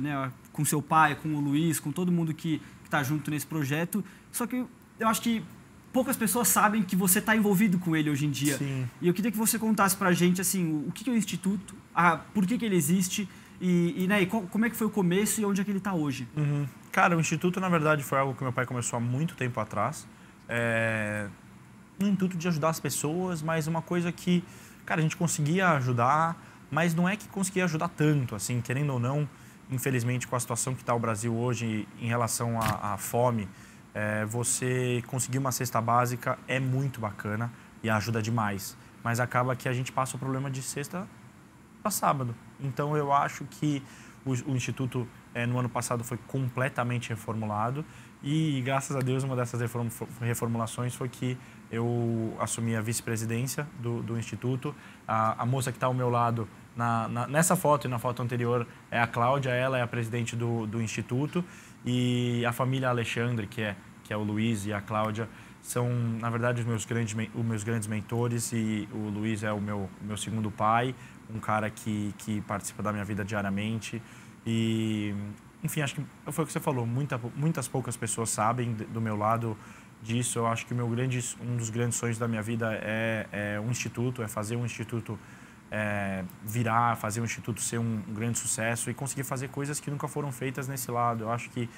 S2: né, com seu pai, com o Luiz, com todo mundo que está junto nesse projeto. Só que eu acho que poucas pessoas sabem que você está envolvido com ele hoje em dia.
S3: Sim.
S2: E eu queria que você contasse para a gente assim, o que é o Instituto, por que ele existe e como é que foi o começo e onde é que ele está hoje.
S3: Uhum. Cara, o Instituto, na verdade, foi algo que meu pai começou há muito tempo atrás. No intuito de ajudar as pessoas, mas uma coisa que, cara, a gente conseguia ajudar, mas não é que conseguia ajudar tanto, assim, querendo ou não, infelizmente, com a situação que está o Brasil hoje em relação à fome, você conseguir uma cesta básica é muito bacana e ajuda demais, mas acaba que a gente passa o problema de sexta para sábado. Então, eu acho que o Instituto, no ano passado, foi completamente reformulado e, graças a Deus, uma dessas reformulações foi que eu assumi a vice-presidência do Instituto. A moça que está ao meu lado, nessa foto e na foto anterior, é a Cláudia, ela é a presidente do Instituto. E a família Alexandre, que é o Luiz e a Cláudia, são, na verdade, os meus grandes mentores. E o Luiz é o meu segundo pai, um cara que participa da minha vida diariamente. E, enfim, acho que foi o que você falou, muitas poucas pessoas sabem do meu lado disso. Eu acho que um dos grandes sonhos da minha vida é um instituto, é fazer um instituto fazer um instituto ser um grande sucesso e conseguir fazer coisas que nunca foram feitas nesse lado. Eu acho que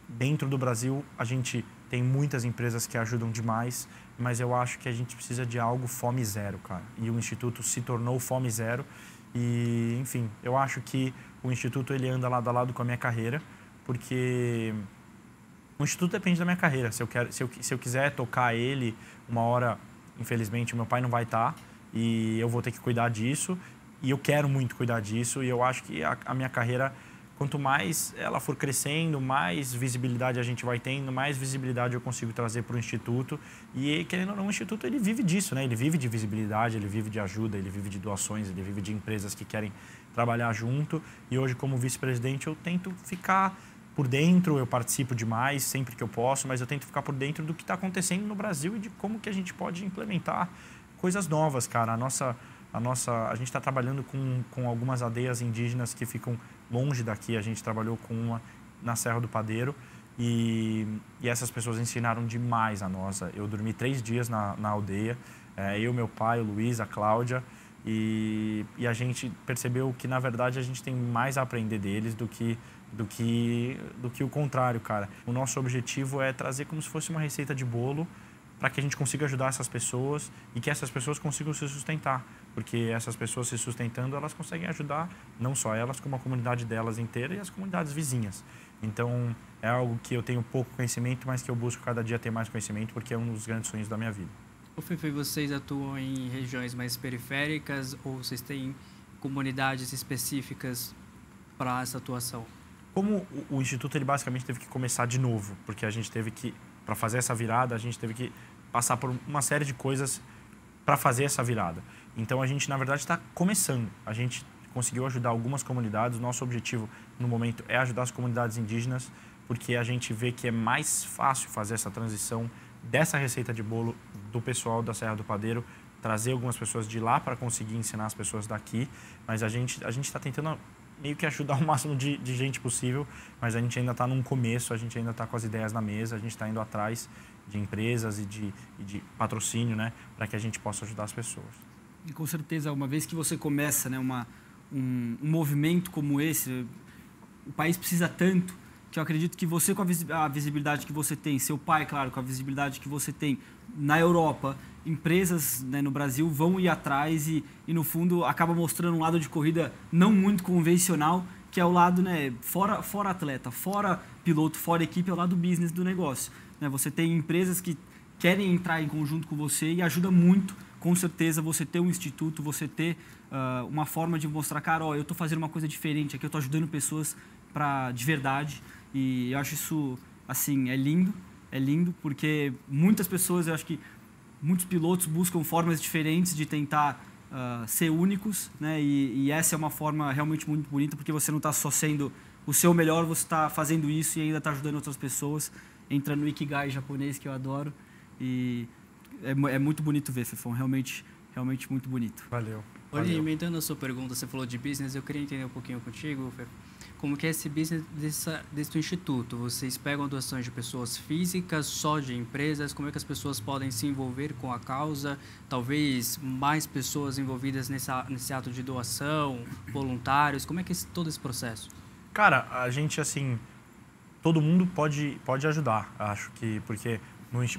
S3: dentro do Brasil a gente tem muitas empresas que ajudam demais, mas eu acho que a gente precisa de algo fome zero, cara. E o instituto se tornou fome zero. E, enfim, eu acho que o instituto ele anda lado a lado com a minha carreira, porque o instituto depende da minha carreira. Se eu quiser tocar ele, uma hora, infelizmente, o meu pai não vai estar e eu vou ter que cuidar disso. E eu quero muito cuidar disso e eu acho que a minha carreira, quanto mais ela for crescendo, mais visibilidade a gente vai tendo, mais visibilidade eu consigo trazer para o Instituto. E, querendo ou não, o Instituto ele vive disso, né? Ele vive de visibilidade, ele vive de ajuda, ele vive de doações, ele vive de empresas que querem trabalhar junto. E hoje, como vice-presidente, eu tento ficar por dentro, eu participo demais sempre que eu posso, mas eu tento ficar por dentro do que está acontecendo no Brasil e de como que a gente pode implementar coisas novas, cara. A gente está trabalhando com algumas aldeias indígenas que ficam longe daqui. A gente trabalhou com uma na Serra do Padeiro e essas pessoas ensinaram demais a nós. Eu dormi 3 dias na aldeia, eu, meu pai, o Luiz, a Cláudia, e a gente percebeu que, na verdade, a gente tem mais a aprender deles do que o contrário, cara. O nosso objetivo é trazer como se fosse uma receita de bolo para que a gente consiga ajudar essas pessoas e que essas pessoas consigam se sustentar. Porque essas pessoas se sustentando, elas conseguem ajudar não só elas, como a comunidade delas inteira e as comunidades vizinhas. Então, é algo que eu tenho pouco conhecimento, mas que eu busco cada dia ter mais conhecimento, porque é um dos grandes sonhos da minha vida.
S1: Ô Fefe, vocês atuam em regiões mais periféricas ou vocês têm comunidades específicas para essa atuação?
S3: Como o Instituto ele basicamente teve que começar de novo, porque a gente teve que, para fazer essa virada, a gente teve que passar por uma série de coisas para fazer essa virada. Então a gente, na verdade, está começando. A gente conseguiu ajudar algumas comunidades. Nosso objetivo no momento é ajudar as comunidades indígenas, porque a gente vê que é mais fácil fazer essa transição dessa receita de bolo do pessoal da Serra do Padeiro, trazer algumas pessoas de lá para conseguir ensinar as pessoas daqui. Mas a gente está tentando meio que ajudar o máximo de gente possível, mas a gente ainda está num começo, a gente ainda está com as ideias na mesa, a gente está indo atrás de empresas e de patrocínio, né, para que a gente possa ajudar as pessoas.
S2: E com certeza, uma vez que você começa, né, um movimento como esse, o país precisa tanto que eu acredito que você, com a visibilidade que você tem, seu pai, claro, com a visibilidade que você tem na Europa, empresas, né, no Brasil vão ir atrás e, no fundo, acaba mostrando um lado de corrida não muito convencional, que é o lado, né, fora atleta, fora piloto, fora equipe, é o lado business do negócio. Né? Você tem empresas que querem entrar em conjunto com você e ajuda muito, com certeza, você ter um instituto, você ter uma forma de mostrar, cara, ó, eu estou fazendo uma coisa diferente aqui, eu estou ajudando pessoas de verdade. E eu acho isso, assim, é lindo, porque muitas pessoas, eu acho que muitos pilotos buscam formas diferentes de tentar ser únicos, né? E essa é uma forma realmente muito bonita, porque você não está só sendo o seu melhor, você está fazendo isso e ainda está ajudando outras pessoas. Entra no Ikigai japonês, que eu adoro, e é muito bonito ver, Fefão, realmente muito bonito.
S3: Valeu.
S1: Olha, emendando a sua pergunta, você falou de business, eu queria entender um pouquinho contigo, Fefe. Como que é esse business desse instituto? Vocês pegam doações de pessoas físicas, só de empresas? Como é que as pessoas podem se envolver com a causa? Talvez mais pessoas envolvidas nesse ato de doação, voluntários? Como é que é todo esse processo?
S3: Cara, a gente, assim, todo mundo pode ajudar, acho que, porque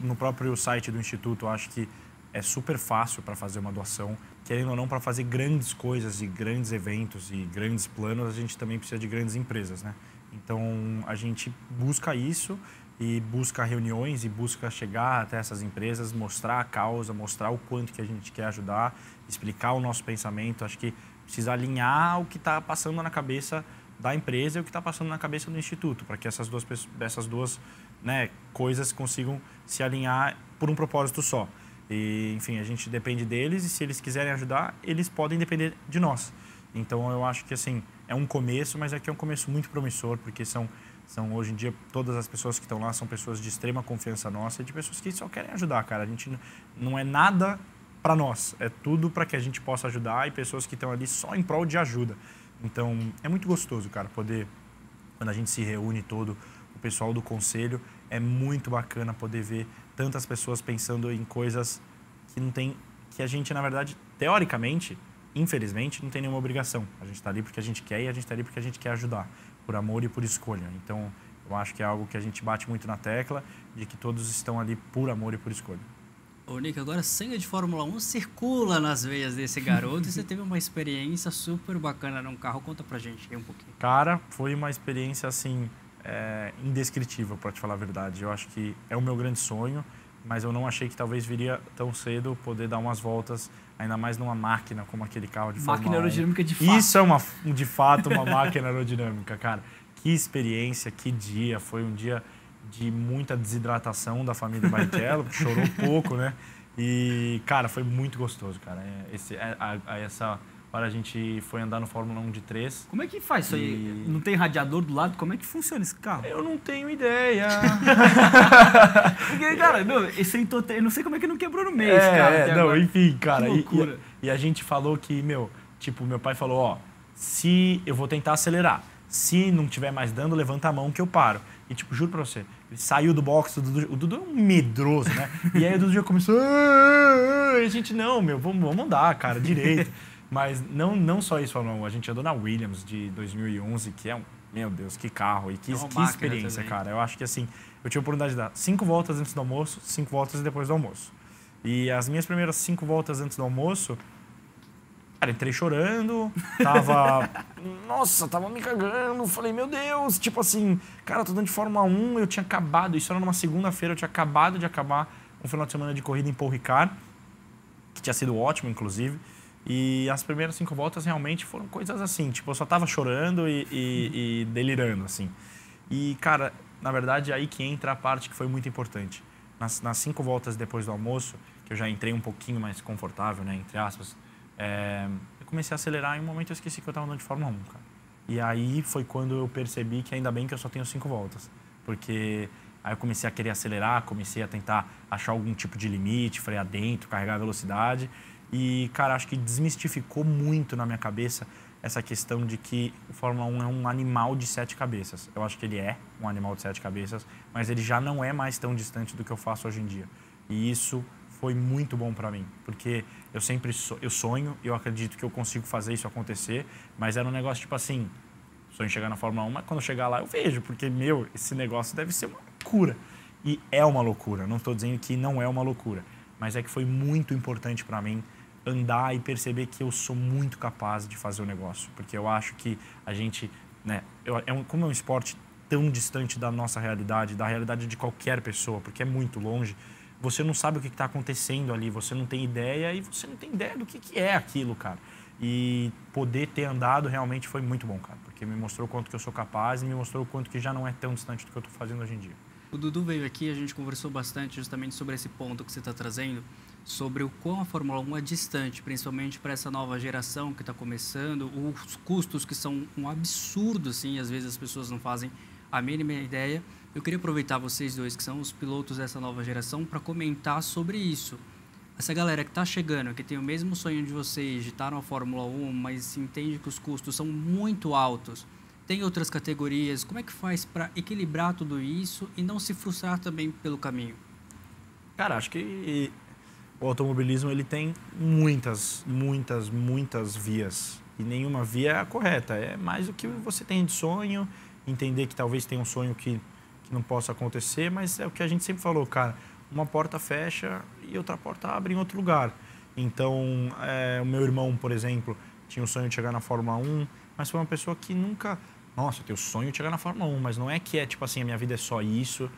S3: no próprio site do Instituto, eu acho que é super fácil para fazer uma doação. Querendo ou não, para fazer grandes coisas e grandes eventos e grandes planos, a gente também precisa de grandes empresas, né? Então, a gente busca isso e busca reuniões e busca chegar até essas empresas, mostrar a causa, mostrar o quanto que a gente quer ajudar, explicar o nosso pensamento. Acho que precisa alinhar o que está passando na cabeça da empresa e o que está passando na cabeça do Instituto, para que essas duas né, coisas consigam se alinhar por um propósito só. E, enfim, a gente depende deles e se eles quiserem ajudar, eles podem depender de nós. Então, eu acho que, assim, é um começo, mas aqui é um começo muito promissor, porque são hoje em dia, todas as pessoas que estão lá são pessoas de extrema confiança nossa e de pessoas que só querem ajudar, cara. A gente não é nada para nós, é tudo para que a gente possa ajudar e pessoas que estão ali só em prol de ajuda. Então, é muito gostoso, cara, poder, quando a gente se reúne todo, o pessoal do conselho, é muito bacana poder ver tantas pessoas pensando em coisas que a gente, na verdade, teoricamente, infelizmente, não tem nenhuma obrigação. A gente está ali porque a gente quer e a gente está ali porque a gente quer ajudar, por amor e por escolha. Então, eu acho que é algo que a gente bate muito na tecla, de que todos estão ali por amor e por escolha.
S1: Ô, Nick, agora sangue de Fórmula 1 circula nas veias desse garoto e você teve uma experiência super bacana num carro. Conta pra gente aí um pouquinho.
S3: Cara, foi uma experiência, assim, indescritível, para te falar a verdade. Eu acho que é o meu grande sonho, mas eu não achei que talvez viria tão cedo poder dar umas voltas, ainda mais numa máquina como aquele carro de Fórmula 1.
S2: Máquina aerodinâmica de fato.
S3: Isso é de fato uma máquina aerodinâmica, cara. Que experiência, que dia. Foi um dia de muita desidratação da família Barrichello, que chorou pouco, né? E, cara, foi muito gostoso, cara. Essa hora a gente foi andar no Fórmula 1 de 3.
S2: Como é que faz isso aí? Não tem radiador do lado? Como é que funciona esse carro?
S3: Eu não tenho ideia.
S2: Porque, cara, eu não sei como é que não quebrou no mês, cara.
S3: Não, enfim, cara.
S2: Que loucura.
S3: E a gente falou que, meu pai falou, ó, se eu vou tentar acelerar, se não tiver mais dando, levanta a mão que eu paro. E, tipo, juro pra você, ele saiu do box, o Dudu é um medroso, né? E aí o Dudu já começou, e a gente, não, vamos andar, cara, direito. Mas não só isso, a gente andou na Williams de 2011, que é meu Deus, que carro e que experiência, também. Cara. Eu acho que, assim, eu tive a oportunidade de dar 5 voltas antes do almoço, 5 voltas depois do almoço. E as minhas primeiras 5 voltas antes do almoço, cara, entrei chorando, tava me cagando, falei, meu Deus, tipo assim, cara, tô dando de Fórmula 1, eu tinha acabado, isso era numa segunda-feira, eu tinha acabado de acabar um final de semana de corrida em Paul Ricard, que tinha sido ótimo, inclusive. E as primeiras 5 voltas realmente foram coisas assim, tipo, eu só tava chorando e delirando, assim. E, cara, na verdade, aí que entra a parte que foi muito importante. Nas 5 voltas depois do almoço, que eu já entrei um pouquinho mais confortável, né, entre aspas, eu comecei a acelerar e em um momento eu esqueci que eu tava andando de Fórmula 1, cara. E aí foi quando eu percebi que ainda bem que eu só tenho 5 voltas. Porque aí eu comecei a querer acelerar, comecei a tentar achar algum tipo de limite, frear dentro, carregar a velocidade. E, cara, acho que desmistificou muito na minha cabeça essa questão de que o Fórmula 1 é um animal de 7 cabeças. Eu acho que ele é um animal de 7 cabeças, mas ele já não é mais tão distante do que eu faço hoje em dia. E isso foi muito bom para mim, porque eu sempre eu sonho, eu acredito que eu consigo fazer isso acontecer, mas era um negócio tipo assim, sonho em chegar na Fórmula 1, mas quando eu chegar lá eu vejo, porque, meu, esse negócio deve ser uma loucura. E é uma loucura, não estou dizendo que não é uma loucura, mas é que foi muito importante para mim andar e perceber que eu sou muito capaz de fazer o negócio. Porque eu acho que a gente, né, como é um esporte tão distante da nossa realidade, da realidade de qualquer pessoa, porque é muito longe, você não sabe o que está acontecendo ali, você não tem ideia e você não tem ideia do que é aquilo, cara. E poder ter andado realmente foi muito bom, cara, porque me mostrou o quanto que eu sou capaz e me mostrou o quanto que já não é tão distante do que eu estou fazendo hoje em dia.
S1: O Dudu veio aqui, a gente conversou bastante justamente sobre esse ponto que você está trazendo, sobre o quão a Fórmula 1 é distante, principalmente para essa nova geração que está começando, os custos que são um absurdo, assim, às vezes as pessoas não fazem a mínima ideia. Eu queria aproveitar vocês dois, que são os pilotos dessa nova geração, para comentar sobre isso. Essa galera que está chegando, que tem o mesmo sonho de vocês, de estar na Fórmula 1, mas entende que os custos são muito altos, tem outras categorias, como é que faz para equilibrar tudo isso e não se frustrar também pelo caminho?
S3: Cara, acho que o automobilismo ele tem muitas vias e nenhuma via é a correta. É mais o que você tem de sonho, entender que talvez tenha um sonho que não possa acontecer, mas é o que a gente sempre falou, cara, uma porta fecha e outra porta abre em outro lugar. Então, o meu irmão, por exemplo, tinha o sonho de chegar na Fórmula 1, mas foi uma pessoa que nunca... Nossa, eu tenho o sonho de chegar na Fórmula 1, mas não é que é tipo assim, a minha vida é só isso.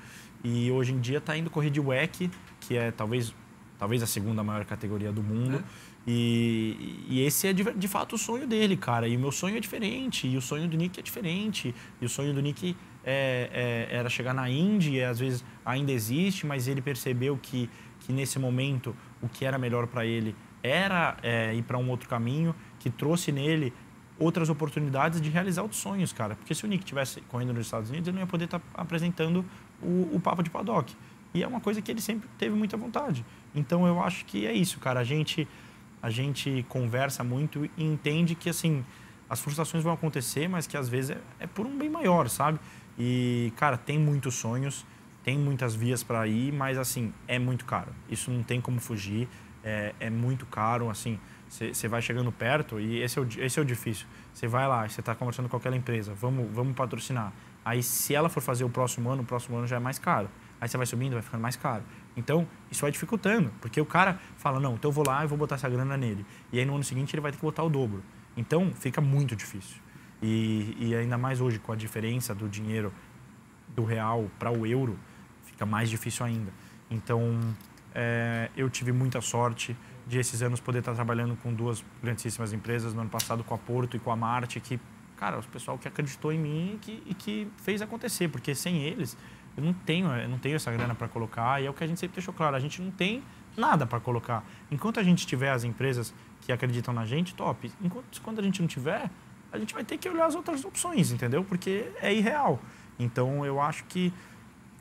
S3: E hoje em dia está indo correr de WEC, que é talvez a 2ª maior categoria do mundo. E esse é de fato o sonho dele, cara. E o meu sonho é diferente, e o sonho do Nick é diferente. E o sonho do Nick era chegar na Indy, e às vezes ainda existe, mas ele percebeu que nesse momento o que era melhor para ele era ir para um outro caminho, que trouxe nele outras oportunidades de realizar outros sonhos, cara. Porque se o Nick estivesse correndo nos Estados Unidos, ele não ia poder estar apresentando o Papo de Paddock. E é uma coisa que ele sempre teve muita vontade. Então, eu acho que é isso, cara. A gente conversa muito e entende que, assim, as frustrações vão acontecer, mas que às vezes é por um bem maior, sabe? E, cara, tem muitos sonhos, tem muitas vias para ir, mas, assim, é muito caro. Isso não tem como fugir, é muito caro, assim... Você vai chegando perto e esse é o difícil. Você vai lá, você está conversando com aquela empresa, vamos patrocinar. Aí, se ela for fazer o próximo ano já é mais caro. Aí você vai subindo, vai ficando mais caro. Então, isso vai dificultando, porque o cara fala, não, então eu vou lá e vou botar essa grana nele. E aí, no ano seguinte, ele vai ter que botar o dobro. Então, fica muito difícil. E ainda mais hoje, com a diferença do dinheiro do real para o euro, fica mais difícil ainda. Então, eu tive muita sorte de esses anos poder estar trabalhando com 2 grandíssimas empresas, no ano passado com a Porto e com a Marte, que, cara, o pessoal que acreditou em mim e que fez acontecer, porque sem eles eu não tenho essa grana para colocar, e é o que a gente sempre deixou claro, a gente não tem nada para colocar. Enquanto a gente tiver as empresas que acreditam na gente, top. Quando a gente não tiver, a gente vai ter que olhar as outras opções, entendeu? Porque é irreal. Então, eu acho que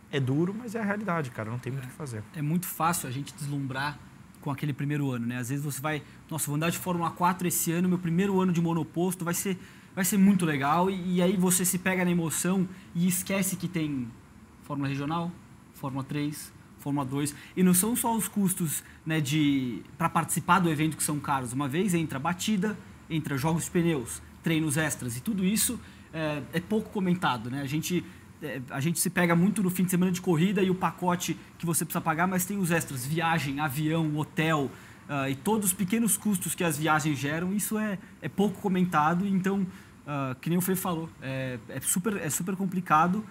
S3: é duro, mas é a realidade, cara, não tem muito o que fazer.
S2: É muito fácil a gente deslumbrar com aquele primeiro ano, né? Às vezes você vai, nossa, vou andar de Fórmula 4 esse ano, meu primeiro ano de monoposto vai ser muito legal, e aí você se pega na emoção e esquece que tem Fórmula Regional, Fórmula 3, Fórmula 2, e não são só os custos, né, para participar do evento que são caros. Uma vez entra batida, entra jogos de pneus, treinos extras, e tudo isso é pouco comentado, né? A gente se pega muito no fim de semana de corrida e o pacote que você precisa pagar, mas tem os extras, viagem, avião, hotel, e todos os pequenos custos que as viagens geram, isso é pouco comentado. Então, que nem o Fê falou, é super complicado,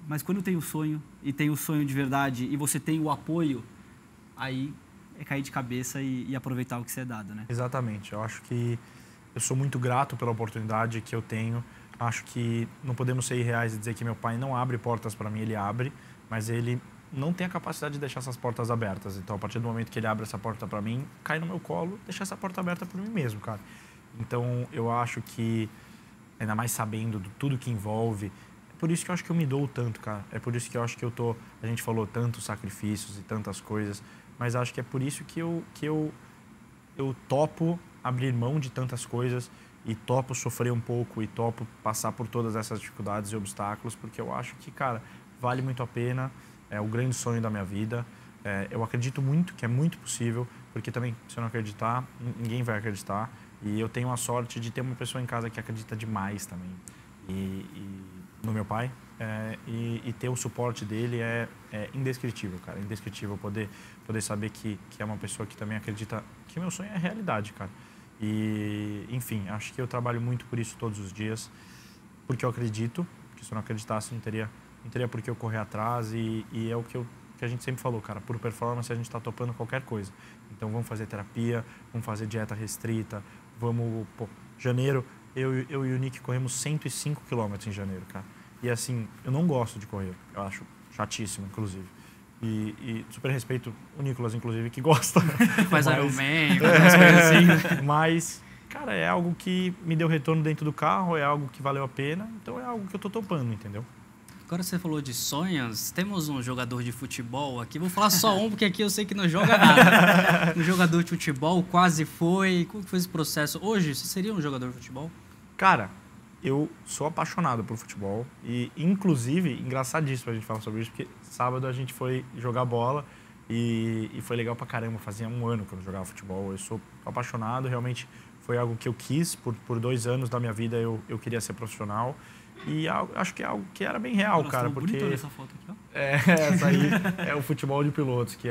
S2: Mas quando tem o sonho, e tem o sonho de verdade, e você tem o apoio, aí é cair de cabeça e aproveitar o que você é dado, né?
S3: Exatamente. Eu acho que eu sou muito grato pela oportunidade que eu tenho. Acho que não podemos ser irreais e dizer que meu pai não abre portas para mim, ele abre, mas ele não tem a capacidade de deixar essas portas abertas. Então, a partir do momento que ele abre essa porta para mim, cai no meu colo, deixar essa porta aberta para mim mesmo, cara. Então, eu acho que, ainda mais sabendo de tudo que envolve, é por isso que eu acho que eu me dou tanto, cara. É por isso que eu acho que eu tô... A gente falou tantos sacrifícios e tantas coisas, mas acho que é por isso que eu topo abrir mão de tantas coisas e topo sofrer um pouco e topo passar por todas essas dificuldades e obstáculos, porque eu acho que, cara, vale muito a pena. É o grande sonho da minha vida. Eu acredito muito que é muito possível, porque também, se eu não acreditar, ninguém vai acreditar. E eu tenho a sorte de ter uma pessoa em casa que acredita demais também. E no meu pai. E ter o suporte dele é indescritível, cara. É indescritível poder saber que é uma pessoa que também acredita que meu sonho é realidade, cara. E, enfim, acho que eu trabalho muito por isso todos os dias, porque eu acredito, que se eu não acreditasse não teria por que eu correr atrás e é o que a gente sempre falou, cara, por performance a gente está topando qualquer coisa. Então vamos fazer terapia, vamos fazer dieta restrita, janeiro, eu e o Nick corremos 105 km em janeiro, cara. E assim, eu não gosto de correr, eu acho chatíssimo, inclusive. E super respeito o Nicolas, inclusive, que gosta.
S1: Faz Ironman, faz umas coisas assim.
S3: Mas, cara, é algo que me deu retorno dentro do carro, é algo que valeu a pena, então é algo que eu tô topando, entendeu?
S1: Agora você falou de sonhos, temos um jogador de futebol aqui, vou falar só um, porque aqui eu sei que não joga nada. Um jogador de futebol quase foi, como foi esse processo? Hoje, você seria um jogador de futebol?
S3: Cara, eu sou apaixonado por futebol e, inclusive, engraçadíssimo a gente falar sobre isso, porque sábado a gente foi jogar bola e foi legal pra caramba, fazia um ano que eu não jogava futebol. Eu sou apaixonado, realmente foi algo que eu quis, por 2 anos da minha vida eu queria ser profissional. E acho que é algo que era bem real, cara, porque...
S2: Essa foto aqui, ó.
S3: Essa aí é o futebol de pilotos, que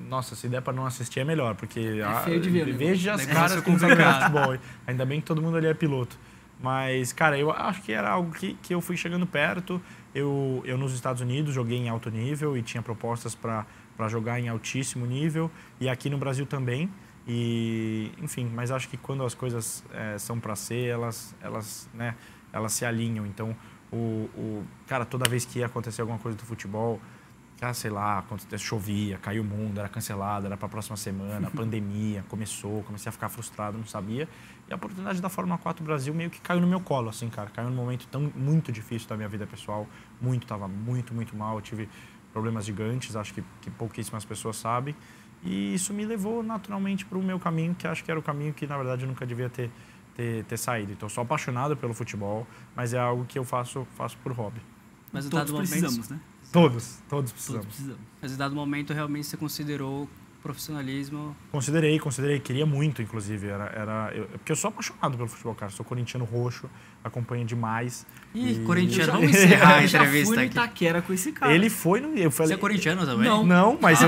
S3: nossa, se der para não assistir é melhor, porque
S2: feio de ver, né?
S3: Veja as caras que jogam futebol. Ainda bem que todo mundo ali é piloto. Mas, cara, eu acho que era algo que eu fui chegando perto. Eu nos Estados Unidos joguei em alto nível e tinha propostas para jogar em altíssimo nível, e aqui no Brasil também. E, enfim, mas acho que quando as coisas são para ser, elas se alinham. Então, cara, toda vez que ia acontecer alguma coisa do futebol, sei lá, chovia, caiu o mundo, era cancelado, era para a próxima semana, pandemia, comecei a ficar frustrado, não sabia. E a oportunidade da Fórmula 4 Brasil meio que caiu no meu colo, assim, cara. Caiu num momento muito difícil da minha vida pessoal, tava muito, muito mal. Eu tive problemas gigantes, acho que pouquíssimas pessoas sabem. E isso me levou naturalmente para o meu caminho, que acho que era o caminho que, na verdade, eu nunca devia ter saído. Então, eu sou apaixonado pelo futebol, mas é algo que eu faço por hobby.
S2: Mas todos precisamos, né?
S3: Todos precisamos.
S1: Mas em dado momento, realmente, você considerou profissionalismo?
S3: Considerei, queria muito, inclusive. Porque eu sou apaixonado pelo futebol, cara. Sou corintiano roxo, acompanho demais.
S1: Corintiano, vamos encerrar a entrevista aqui.
S2: Eu já fui no Itaquera com esse cara.
S3: Ele foi no...
S1: Você é corintiano também?
S3: Não, mas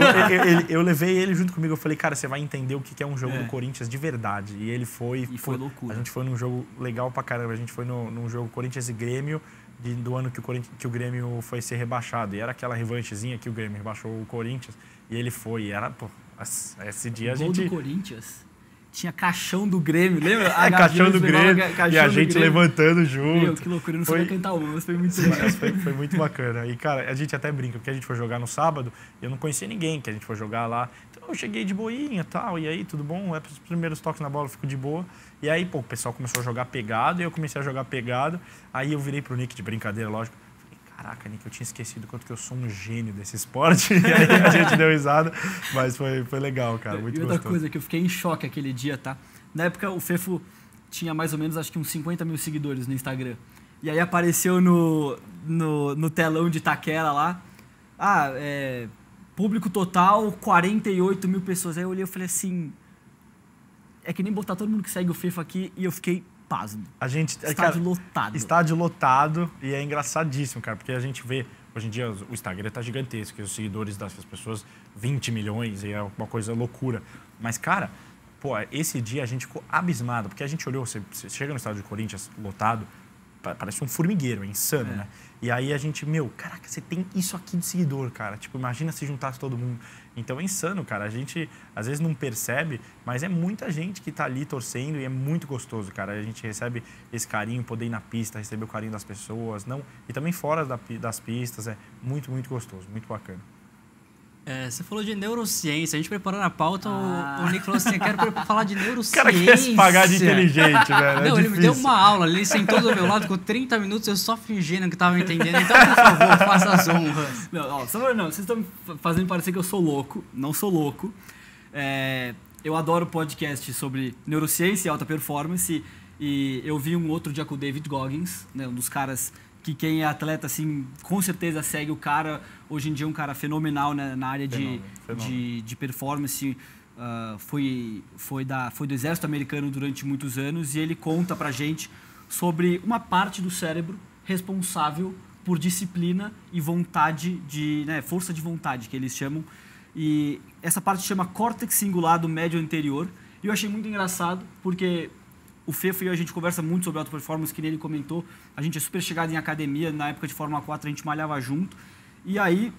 S3: eu levei ele junto comigo. Eu falei, cara, você vai entender o que é um jogo do Corinthians de verdade. E ele foi...
S2: E foi loucura.
S3: A gente foi num jogo legal pra caramba. A gente foi num jogo Corinthians e Grêmio, do ano que o Grêmio foi ser rebaixado. E era aquela revanchezinha que o Grêmio rebaixou o Corinthians. E ele foi. E era, esse dia a gente...
S2: O gol do Corinthians tinha caixão do Grêmio, lembra?
S3: Caixão do Grêmio e a gente levantando junto.
S2: Meu, que loucura, eu não sabia cantar uma, mas foi muito legal.
S3: Foi muito bacana. E, cara, a gente até brinca, porque a gente foi jogar no sábado e eu não conhecia ninguém que a gente foi jogar lá. Então eu cheguei de boinha e tal, e aí, tudo bom? Os primeiros toques na bola, eu fico de boa. E aí, o pessoal começou a jogar pegado e eu comecei a jogar pegado. Aí eu virei pro Nick de brincadeira, lógico. Caraca, Nick, eu tinha esquecido quanto que eu sou um gênio desse esporte. E aí a gente deu risada, mas foi legal, cara, muito gostoso.
S2: E outra coisa que eu fiquei em choque aquele dia, tá? Na época o Fefo tinha mais ou menos, acho que uns 50 mil seguidores no Instagram. E aí apareceu no telão de Itaquera lá, público total, 48 mil pessoas. Aí eu olhei e falei assim, é que nem botar todo mundo que segue o Fefo aqui, e eu fiquei... pasmo.
S3: Estádio
S2: lotado.
S3: Estádio lotado, e é engraçadíssimo, cara, porque a gente vê, hoje em dia o Instagram tá gigantesco, os seguidores das pessoas, 20 milhões, e é uma coisa loucura. Mas, cara, esse dia a gente ficou abismado, porque a gente olhou, você chega no estádio do Corinthians lotado, parece um formigueiro, é insano, né? E aí a gente, caraca, você tem isso aqui de seguidor, cara. Tipo, imagina se juntasse todo mundo. Então é insano, cara. A gente às vezes não percebe, mas é muita gente que tá ali torcendo e é muito gostoso, cara. A gente recebe esse carinho, poder ir na pista, receber o carinho das pessoas, e também fora das pistas. É muito, muito gostoso, muito bacana.
S1: Você falou de neurociência. A gente preparou na pauta, o Nicolas assim, quero falar de neurociência.
S3: O cara quer se pagar de inteligente, velho.
S1: Não, ele me deu uma aula, ele sentou do meu lado, ficou 30 minutos, eu só fingindo que estava entendendo. Então, por favor, faça as honras.
S2: Não, vocês estão fazendo parecer que eu sou louco. Não sou louco. Eu adoro podcast sobre neurociência e alta performance. E eu vi um outro dia com o David Goggins, né, um dos caras que quem é atleta, assim, com certeza segue o cara. Hoje em dia é um cara fenomenal, né, na área de performance. Foi do exército americano durante muitos anos e ele conta pra gente sobre uma parte do cérebro responsável por disciplina e vontade, força de vontade, que eles chamam. E essa parte chama córtex cingulado médio anterior. E eu achei muito engraçado, porque o Fefo e eu, a gente conversa muito sobre alta performance, que nem ele comentou. A gente é super chegado em academia, na época de Fórmula 4 a gente malhava junto. E aí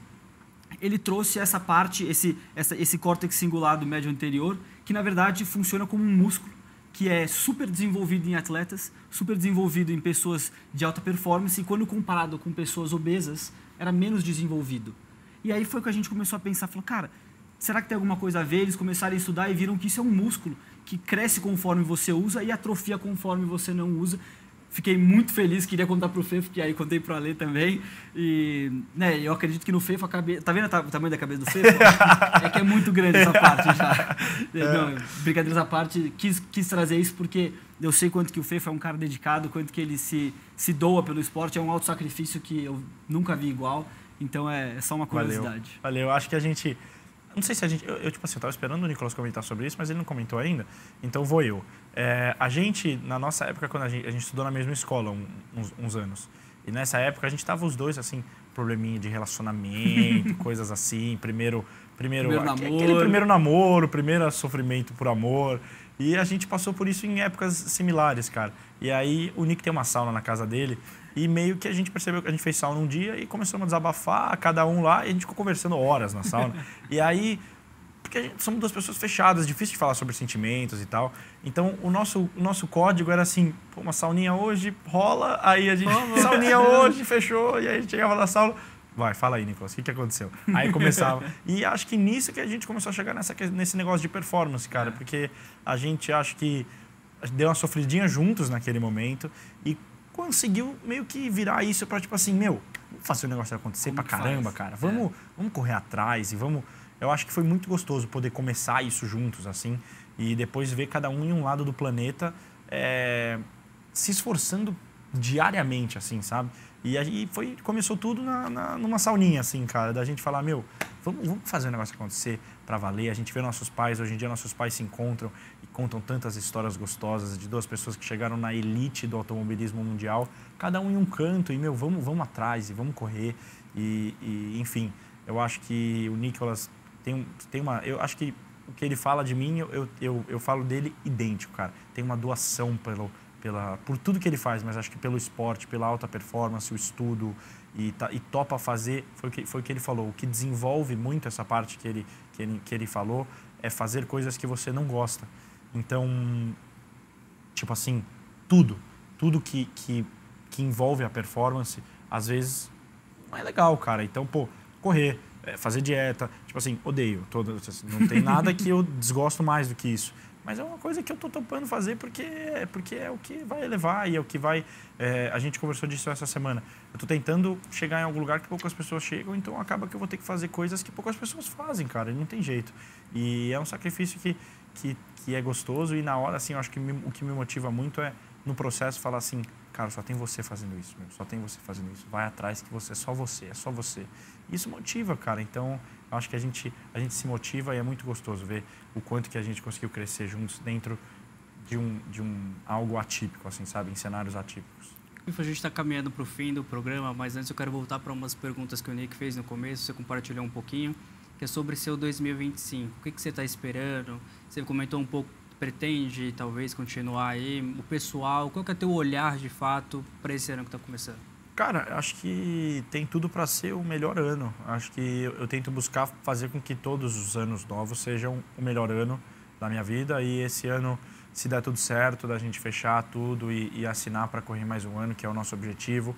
S2: ele trouxe essa parte, esse córtex cingulado médio anterior, que na verdade funciona como um músculo, que é super desenvolvido em atletas, super desenvolvido em pessoas de alta performance, e quando comparado com pessoas obesas, era menos desenvolvido. E aí foi que a gente começou a pensar, falou, cara, será que tem alguma coisa a ver? Eles começaram a estudar e viram que isso é um músculo que cresce conforme você usa e atrofia conforme você não usa. Fiquei muito feliz, queria contar pro Fefo, que aí contei pro Ale também. E, eu acredito que no Fefo a cabeça... Tá vendo o tamanho da cabeça do Fefo? É que é muito grande essa parte já. Não, brincadeiras à parte, quis trazer isso porque eu sei quanto que o Fefo é um cara dedicado, quanto que ele se doa pelo esporte. É um auto-sacrifício que eu nunca vi igual. Então é só uma curiosidade.
S3: Valeu. Acho que a gente... Não sei se a gente... Eu tava esperando o Nicolas comentar sobre isso, mas ele não comentou ainda, então vou eu. A gente, na nossa época, quando a gente estudou na mesma escola uns anos, e nessa época a gente tava os dois, assim, probleminha de relacionamento, coisas assim, primeiro aquele primeiro namoro, primeiro sofrimento por amor, e a gente passou por isso em épocas similares, cara. E aí o Nick tem uma sauna na casa dele, e meio que a gente percebeu que a gente fez sauna um dia e começamos a desabafar, cada um lá, e a gente ficou conversando horas na sauna. E aí, porque somos duas pessoas fechadas, difícil de falar sobre sentimentos e tal. Então, o nosso código era assim, uma sauninha hoje, rola, aí a gente, sauninha hoje, fechou, e aí a gente chegava na sauna, vai, fala aí, Nicolas, o que aconteceu? Aí começava. E acho que nisso que a gente começou a chegar nesse negócio de performance, cara, porque a gente acho que deu uma sofridinha juntos naquele momento e conseguiu meio que virar isso para tipo assim, vamos fazer o negócio acontecer pra caramba, cara. Vamos correr atrás e vamos... Eu acho que foi muito gostoso poder começar isso juntos, assim, e depois ver cada um em um lado do planeta se esforçando diariamente, assim, sabe? E aí começou tudo numa sauninha, assim, cara, da gente falar, vamos fazer o negócio acontecer pra valer. A gente vê nossos pais, hoje em dia nossos pais se encontram e contam tantas histórias gostosas de duas pessoas que chegaram na elite do automobilismo mundial, cada um em um canto, e vamos atrás e vamos correr. E enfim, eu acho que o Nicolas tem uma... Eu acho que o que ele fala de mim, eu falo dele idêntico, cara. Tem uma doação por tudo que ele faz, mas acho que pelo esporte, pela alta performance, o estudo, e topa fazer, foi o que ele falou. O que desenvolve muito essa parte que ele falou é fazer coisas que você não gosta. Então, tipo assim, tudo que envolve a performance, às vezes não é legal, cara. Então, correr, fazer dieta, tipo assim, odeio. Não tem nada que eu desgosto mais do que isso. Mas é uma coisa que eu tô topando fazer porque é o que vai levar e é o que vai... a gente conversou disso essa semana. Eu tô tentando chegar em algum lugar que poucas pessoas chegam, então acaba que eu vou ter que fazer coisas que poucas pessoas fazem, cara, e não tem jeito. E é um sacrifício que é gostoso e na hora, assim, eu acho que o que me motiva muito é, no processo, falar assim, cara, só tem você fazendo isso, só tem você fazendo isso. Vai atrás que é só você. Isso motiva, cara, então... Eu acho que a gente se motiva e é muito gostoso ver o quanto que a gente conseguiu crescer juntos dentro de algo atípico, assim, sabe? Em cenários atípicos.
S1: A gente está caminhando para o fim do programa, mas antes eu quero voltar para umas perguntas que o Nick fez no começo, você compartilhou um pouquinho, que é sobre seu 2025. O que você está esperando? Você comentou um pouco pretende talvez continuar aí? O pessoal, qual que é o teu olhar de fato para esse ano que está começando?
S3: Cara, acho que tem tudo para ser o melhor ano. Acho que eu tento buscar fazer com que todos os anos novos sejam o melhor ano da minha vida. E esse ano, se der tudo certo, da gente fechar tudo e assinar para correr mais um ano, que é o nosso objetivo,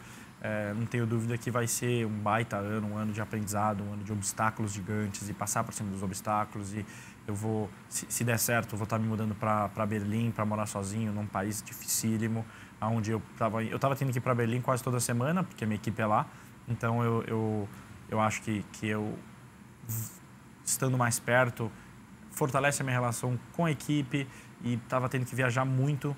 S3: não tenho dúvida que vai ser um baita ano, um ano de aprendizado, um ano de obstáculos gigantes e passar por cima dos obstáculos. E eu vou, se der certo, eu vou estar me mudando para Berlim, para morar sozinho, num país dificílimo, onde eu estava tendo que ir para Berlim quase toda semana, porque a minha equipe é lá. Então, eu acho que eu, estando mais perto, fortalece a minha relação com a equipe e estava tendo que viajar muito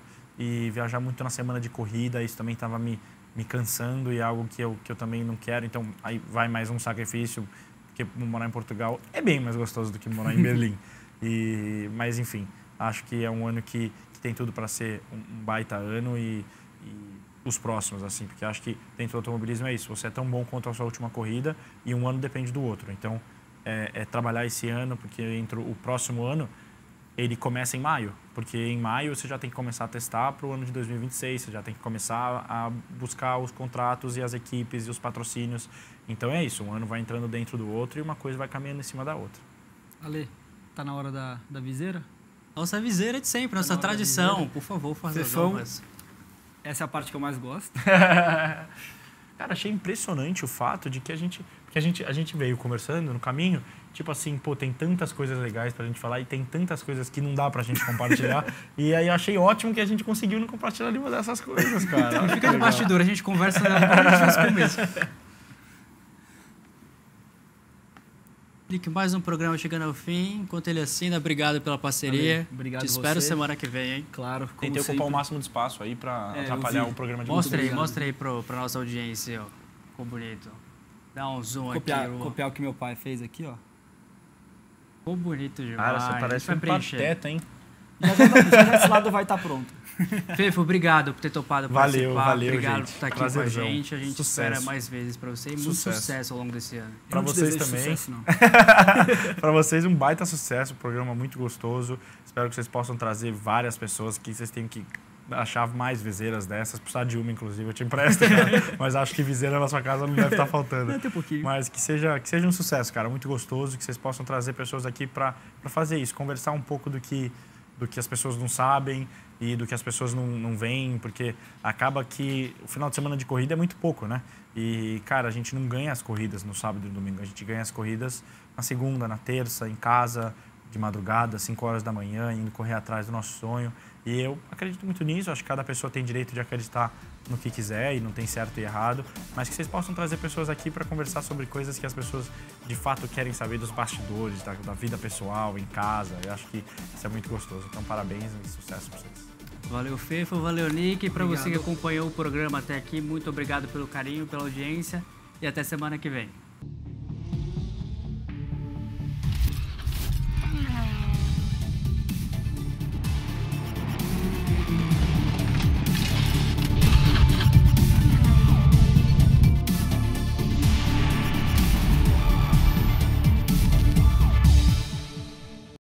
S3: na semana de corrida. Isso também estava me cansando e é algo que eu também não quero. Então, aí vai mais um sacrifício, porque morar em Portugal é bem mais gostoso do que morar em Berlim. Mas, enfim, acho que é um ano que tem tudo para ser um baita ano e os próximos, assim, porque acho que dentro do automobilismo é isso, você é tão bom quanto a sua última corrida e um ano depende do outro. Então, é trabalhar esse ano, porque o próximo ano, ele começa em maio, porque em maio você já tem que começar a testar para o ano de 2026, você já tem que começar a buscar os contratos e as equipes e os patrocínios. Então é isso, um ano vai entrando dentro do outro e uma coisa vai caminhando em cima da outra.
S2: Ale, tá na hora da viseira?
S1: Nossa viseira de sempre, nossa tradição. Por favor, faça as honras.
S2: Essa é a parte que eu mais gosto.
S3: Cara, achei impressionante o fato de que a gente veio conversando no caminho, tipo assim, pô, tem tantas coisas legais pra gente falar e tem tantas coisas que não dá pra gente compartilhar. E aí eu achei ótimo que a gente conseguiu não compartilhar nenhuma dessas coisas, cara.
S1: Fica de bastidor, a gente conversa no começo. Nick, mais um programa chegando ao fim. Enquanto ele assina, obrigado pela parceria.
S2: Obrigado.
S1: Te espero semana que vem, hein?
S2: Claro.
S3: Tentei ocupar o máximo de espaço aí pra atrapalhar o programa de
S1: vocês. Mostra aí pra nossa audiência, ó. Ficou bonito. Dá um zoom aqui.
S2: Copiar o que meu pai fez aqui, ó.
S1: Ficou bonito demais.
S3: Cara, você parece um pateta, hein?
S2: Já esse lado vai estar pronto.
S1: Fefo, obrigado por ter topado participar.
S3: Valeu,
S1: obrigado
S3: gente.
S1: por estar aqui
S3: Prazerzão.
S1: com a gente. A gente espera mais vezes pra você e muito sucesso ao longo desse ano.
S3: Pra vocês também.
S2: Sucesso, não.
S3: Pra vocês um baita sucesso, um programa muito gostoso. Espero que vocês possam trazer várias pessoas, que vocês tenham que achar mais viseiras dessas. Precisar de uma, inclusive, eu te empresto, cara. Mas acho que viseira na sua casa não deve estar faltando.
S2: Tem um pouquinho.
S3: Mas que seja um sucesso, cara, muito gostoso, que vocês possam trazer pessoas aqui pra fazer isso, conversar um pouco do que as pessoas não sabem e do que as pessoas não veem, porque acaba que o final de semana de corrida é muito pouco, né? E, cara, a gente não ganha as corridas no sábado e no domingo, a gente ganha as corridas na segunda, na terça, em casa, de madrugada, 5 horas da manhã, indo correr atrás do nosso sonho. E eu acredito muito nisso, acho que cada pessoa tem direito de acreditar no que quiser e não tem certo e errado, mas que vocês possam trazer pessoas aqui para conversar sobre coisas que as pessoas de fato querem saber dos bastidores, da vida pessoal, em casa. Eu acho que isso é muito gostoso. Então, parabéns e sucesso para vocês.
S1: Valeu, Fefo, valeu, Nick. Para você que acompanhou o programa até aqui, muito obrigado pelo carinho, pela audiência e até semana que vem.